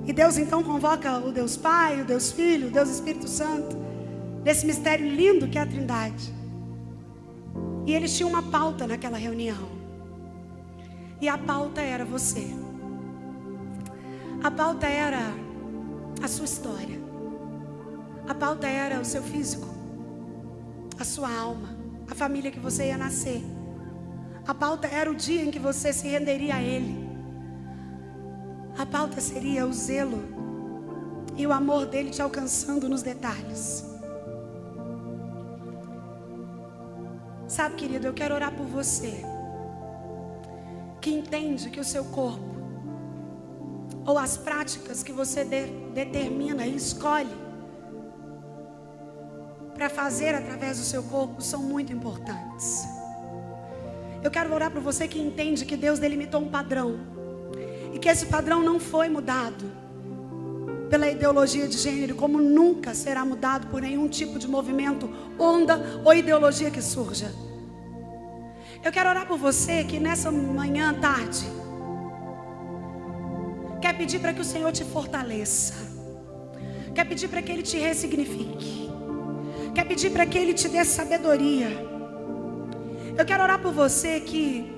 E Deus então convoca o Deus Pai, o Deus Filho, o Deus Espírito Santo, desse mistério lindo que é a Trindade. E eles tinham uma pauta naquela reunião. E a pauta era você. A pauta era a sua história. A pauta era o seu físico, a sua alma, a família que você ia nascer. A pauta era o dia em que você se renderia a Ele. A pauta seria o zelo e o amor dele te alcançando nos detalhes. Sabe, querido, eu quero orar por você que entende que o seu corpo ou as práticas que você determina e escolhe para fazer através do seu corpo são muito importantes. Eu quero orar por você que entende que Deus delimitou um padrão e que esse padrão não foi mudado pela ideologia de gênero, como nunca será mudado por nenhum tipo de movimento, onda ou ideologia que surja. Eu quero orar por você que nessa manhã, tarde, quer pedir para que o Senhor te fortaleça, quer pedir para que Ele te ressignifique, quer pedir para que Ele te dê sabedoria. Eu quero orar por você que,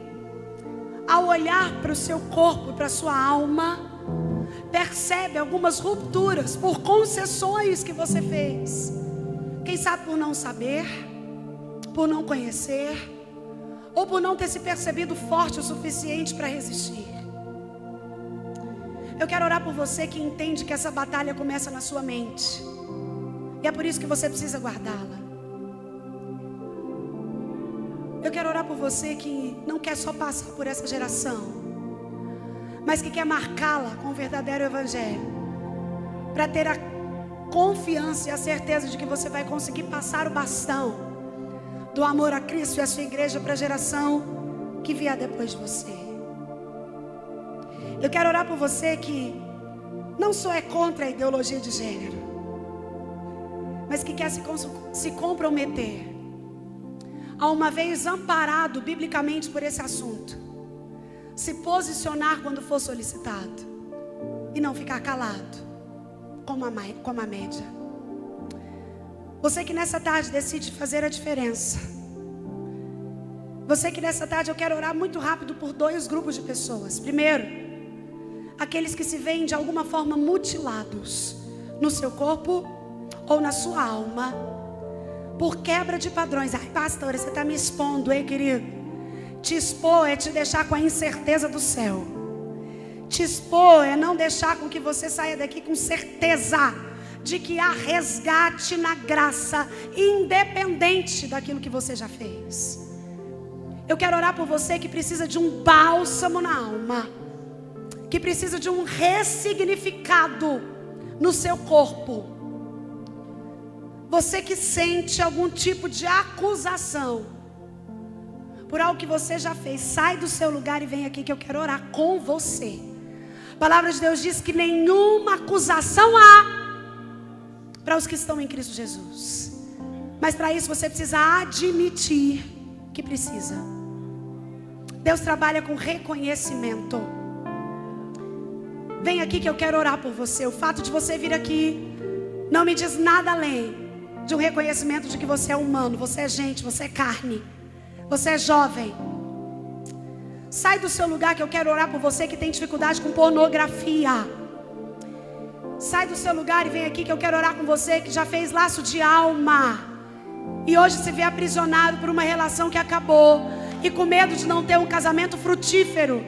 ao olhar para o seu corpo, para a sua alma, percebe algumas rupturas por concessões que você fez. Quem sabe por não saber, por não conhecer, ou por não ter se percebido forte o suficiente para resistir. Eu quero orar por você que entende que essa batalha começa na sua mente. E é por isso que você precisa guardá-la. Eu quero orar por você que não quer só passar por essa geração, mas que quer marcá-la com o verdadeiro evangelho, para ter a confiança e a certeza de que você vai conseguir passar o bastão do amor a Cristo e a sua igreja para a geração que vier depois de você. Eu quero orar por você que não só é contra a ideologia de gênero, mas que quer se comprometer a, uma vez amparado biblicamente por esse assunto, se posicionar quando for solicitado e não ficar calado como a média. Você que nessa tarde decide fazer a diferença. Você que nessa tarde, eu quero orar muito rápido por dois grupos de pessoas. Primeiro, aqueles que se veem de alguma forma mutilados no seu corpo ou na sua alma por quebra de padrões. Ai, pastora, você está me expondo, hein, querido? Te expor é te deixar com a incerteza do céu. Te expor é não deixar com que você saia daqui com certeza de que há resgate na graça, independente daquilo que você já fez. Eu quero orar por você que precisa de um bálsamo na alma, que precisa de um ressignificado no seu corpo. Você que sente algum tipo de acusação por algo que você já fez, sai do seu lugar e vem aqui que eu quero orar com você. A palavra de Deus diz que nenhuma acusação há para os que estão em Cristo Jesus. Mas para isso você precisa admitir que precisa. Deus trabalha com reconhecimento. Vem aqui que eu quero orar por você. O fato de você vir aqui não me diz nada além de um reconhecimento de que você é humano, você é gente, você é carne, você é jovem. Sai do seu lugar que eu quero orar por você que tem dificuldade com pornografia. Sai do seu lugar e vem aqui que eu quero orar com você que já fez laço de alma e hoje se vê aprisionado por uma relação que acabou e com medo de não ter um casamento frutífero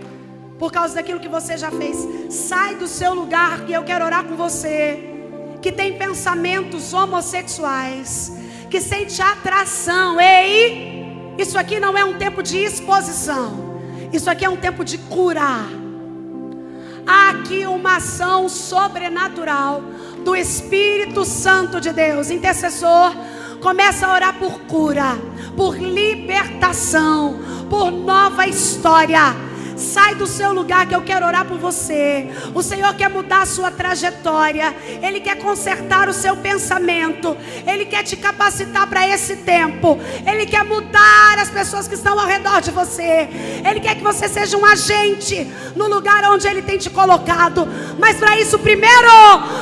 por causa daquilo que você já fez. Sai do seu lugar que eu quero orar com você que tem pensamentos homossexuais, que sente atração. Ei, isso aqui não é um tempo de exposição, isso aqui é um tempo de curar. Há aqui uma ação sobrenatural do Espírito Santo de Deus. Intercessor, começa a orar por cura, por libertação, por nova história. Sai do seu lugar que eu quero orar por você. O Senhor quer mudar a sua trajetória. Ele quer consertar o seu pensamento. Ele quer te capacitar para esse tempo. Ele quer mudar as pessoas que estão ao redor de você. Ele quer que você seja um agente no lugar onde Ele tem te colocado. Mas para isso, primeiro,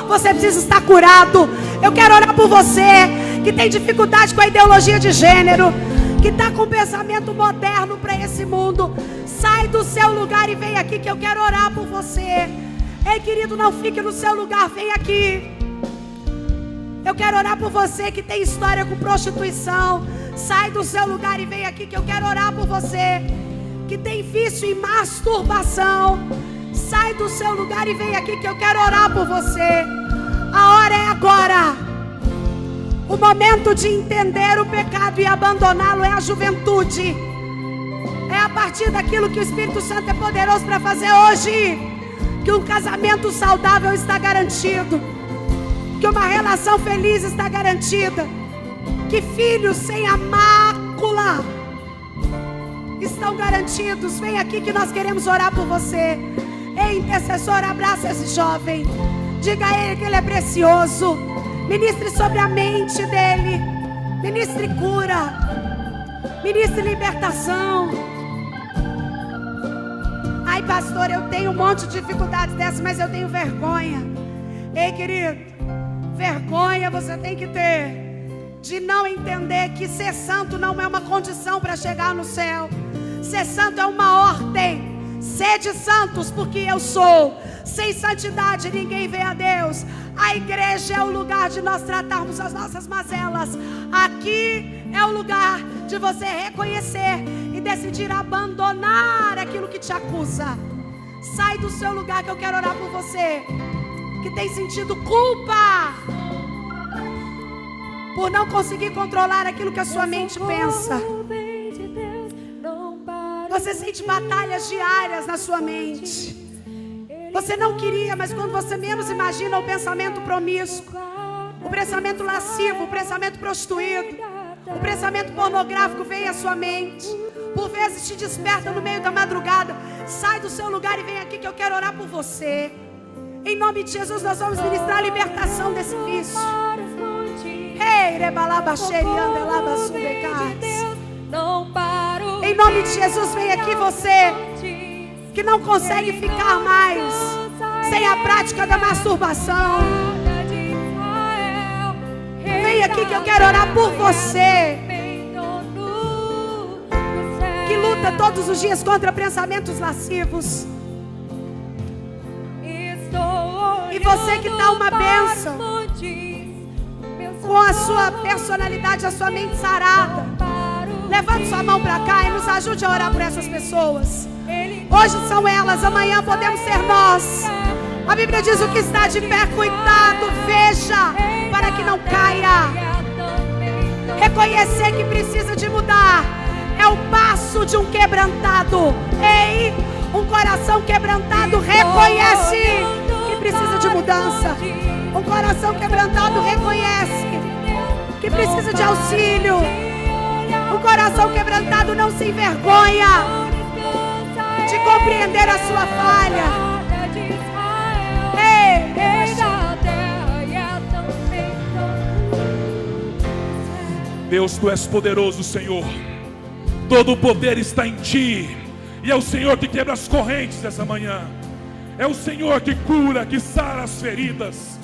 você precisa estar curado. Eu quero orar por você que tem dificuldade com a ideologia de gênero, que está com pensamento moderno para esse mundo. Sai do seu lugar e vem aqui que eu quero orar por você. Ei, querido, não fique no seu lugar, vem aqui. Eu quero orar por você que tem história com prostituição. Sai do seu lugar e vem aqui que eu quero orar por você que tem vício em masturbação. Sai do seu lugar e vem aqui que eu quero orar por você. A hora é agora. O momento de entender o pecado e abandoná-lo é a juventude. É a partir daquilo que o Espírito Santo é poderoso para fazer hoje que um casamento saudável está garantido, que uma relação feliz está garantida, que filhos sem a mácula estão garantidos. Vem aqui que nós queremos orar por você. Ei, intercessor, abraça esse jovem. Diga a ele que ele é precioso. Ministre sobre a mente dele. Ministre cura. Ministre libertação. Ai, pastor, eu tenho um monte de dificuldades dessas, mas eu tenho vergonha. Ei, querido, vergonha você tem que ter de não entender que ser santo não é uma condição para chegar no céu. Ser santo é uma ordem. Sede santos, porque eu sou. Sem santidade ninguém vê a Deus. A igreja é o lugar de nós tratarmos as nossas mazelas. Aqui é o lugar de você reconhecer e decidir abandonar aquilo que te acusa. Sai do seu lugar que eu quero orar por você que tem sentido culpa por não conseguir controlar aquilo que a sua mente pensa. Você sente batalhas diárias na sua mente. Você não queria, mas quando você menos imagina, o pensamento promíscuo, o pensamento lascivo, o pensamento prostituído, o pensamento pornográfico vem à sua mente. Por vezes te desperta no meio da madrugada. Sai do seu lugar e vem aqui que eu quero orar por você. Em nome de Jesus nós vamos ministrar a libertação desse vício. Em nome de Jesus, vem aqui você que não consegue ficar mais sem a prática da masturbação. Vem aqui que eu quero orar por você que luta todos os dias contra pensamentos lascivos. E você que está uma bênção, com a sua personalidade, a sua mente sarada, levante sua mão para cá e nos ajude a orar por essas pessoas. Hoje são elas, amanhã podemos ser nós. A Bíblia diz: o que está de pé, cuidado, veja, para que não caia. Reconhecer que precisa de mudar é o passo de um quebrantado. Ei, um coração quebrantado reconhece que precisa de mudança. Um coração quebrantado reconhece que precisa de auxílio. Um coração quebrantado não se envergonha de compreender a sua falha. Ei, Deus, Tu és poderoso, Senhor. Todo o poder está em Ti. E é o Senhor que quebra as correntes dessa manhã. É o Senhor que cura, que sara as feridas.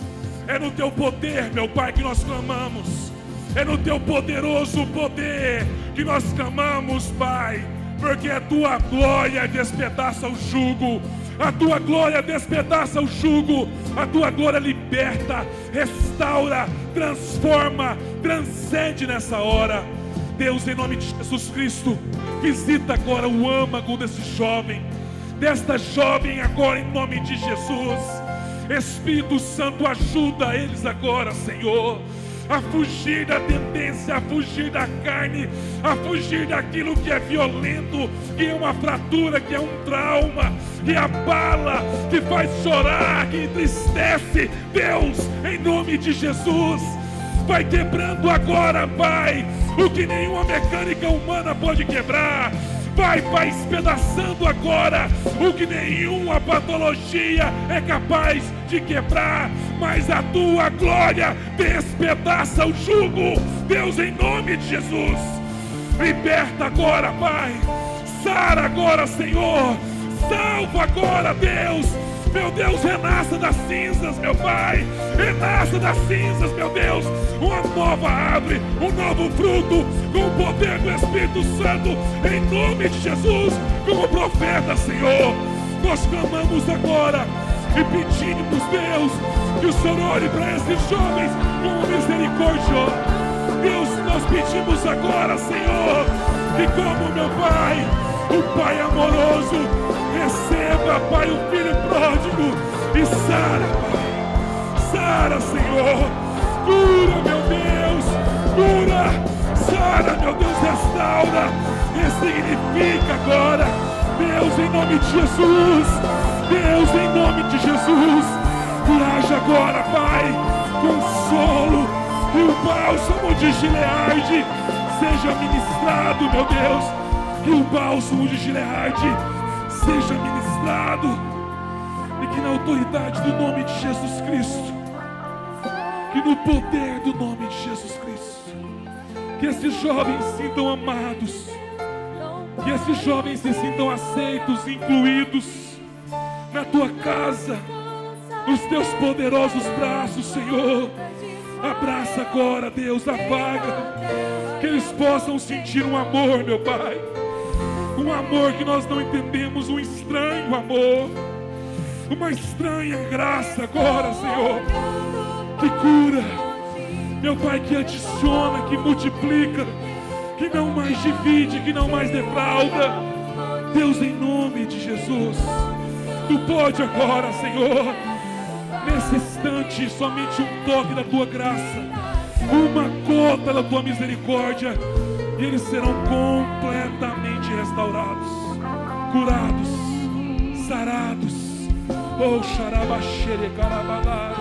É no Teu poder, meu Pai, que nós clamamos. É no Teu poderoso poder que nós clamamos, Pai. Porque a Tua glória despedaça o jugo. A Tua glória despedaça o jugo. A Tua glória liberta, restaura, transforma, transcende nessa hora. Deus, em nome de Jesus Cristo, visita agora o âmago desse jovem, desta jovem agora, em nome de Jesus. Espírito Santo, ajuda eles agora, Senhor. a fugir da tendência, a fugir da carne, a fugir daquilo que é violento, que é uma fratura, que é um trauma, que abala, que faz chorar, que entristece. Deus, em nome de Jesus, vai quebrando agora, Pai, o que nenhuma mecânica humana pode quebrar. Vai espedaçando agora o que nenhuma patologia é capaz de quebrar, mas a tua glória despedaça o jugo. Deus, em nome de Jesus, liberta agora, Pai. Sara agora, Senhor. Salva agora, Deus. Meu Deus, renasça das cinzas, meu Pai. Renasça das cinzas, meu Deus. Uma nova árvore, um novo fruto, com o poder do Espírito Santo, em nome de Jesus, como profeta, Senhor. Nós clamamos agora e pedimos, Deus, que o Senhor olhe para esses jovens com misericórdia. Deus, nós pedimos agora, Senhor, que como meu Pai, o Pai amoroso, receba, Pai, o filho pródigo e Sara, Pai. Sara, Senhor, cura, meu Deus, cura. Sara, meu Deus, restaura, ressignifica agora. Deus, em nome de Jesus. Deus, em nome de Jesus. E haja agora, Pai, consolo e o bálsamo de Gileade seja ministrado, meu Deus. Que o bálsamo de Gileade seja ministrado, e que na autoridade do nome de Jesus Cristo, que no poder do nome de Jesus Cristo, que esses jovens se sintam amados, que esses jovens se sintam aceitos, incluídos na tua casa, nos teus poderosos braços, Senhor. Abraça agora, Deus, afaga, que eles possam sentir um amor, meu Pai, um amor que nós não entendemos, um estranho amor, uma estranha graça agora, Senhor, que cura, meu Pai, que adiciona, que multiplica, que não mais divide, que não mais defrauda. Deus, em nome de Jesus, tu pode agora, Senhor, nesse instante, somente um toque da tua graça, uma gota da tua misericórdia, e eles serão completamente restaurados, curados, sarados. Oh, xarabaxere carabalá.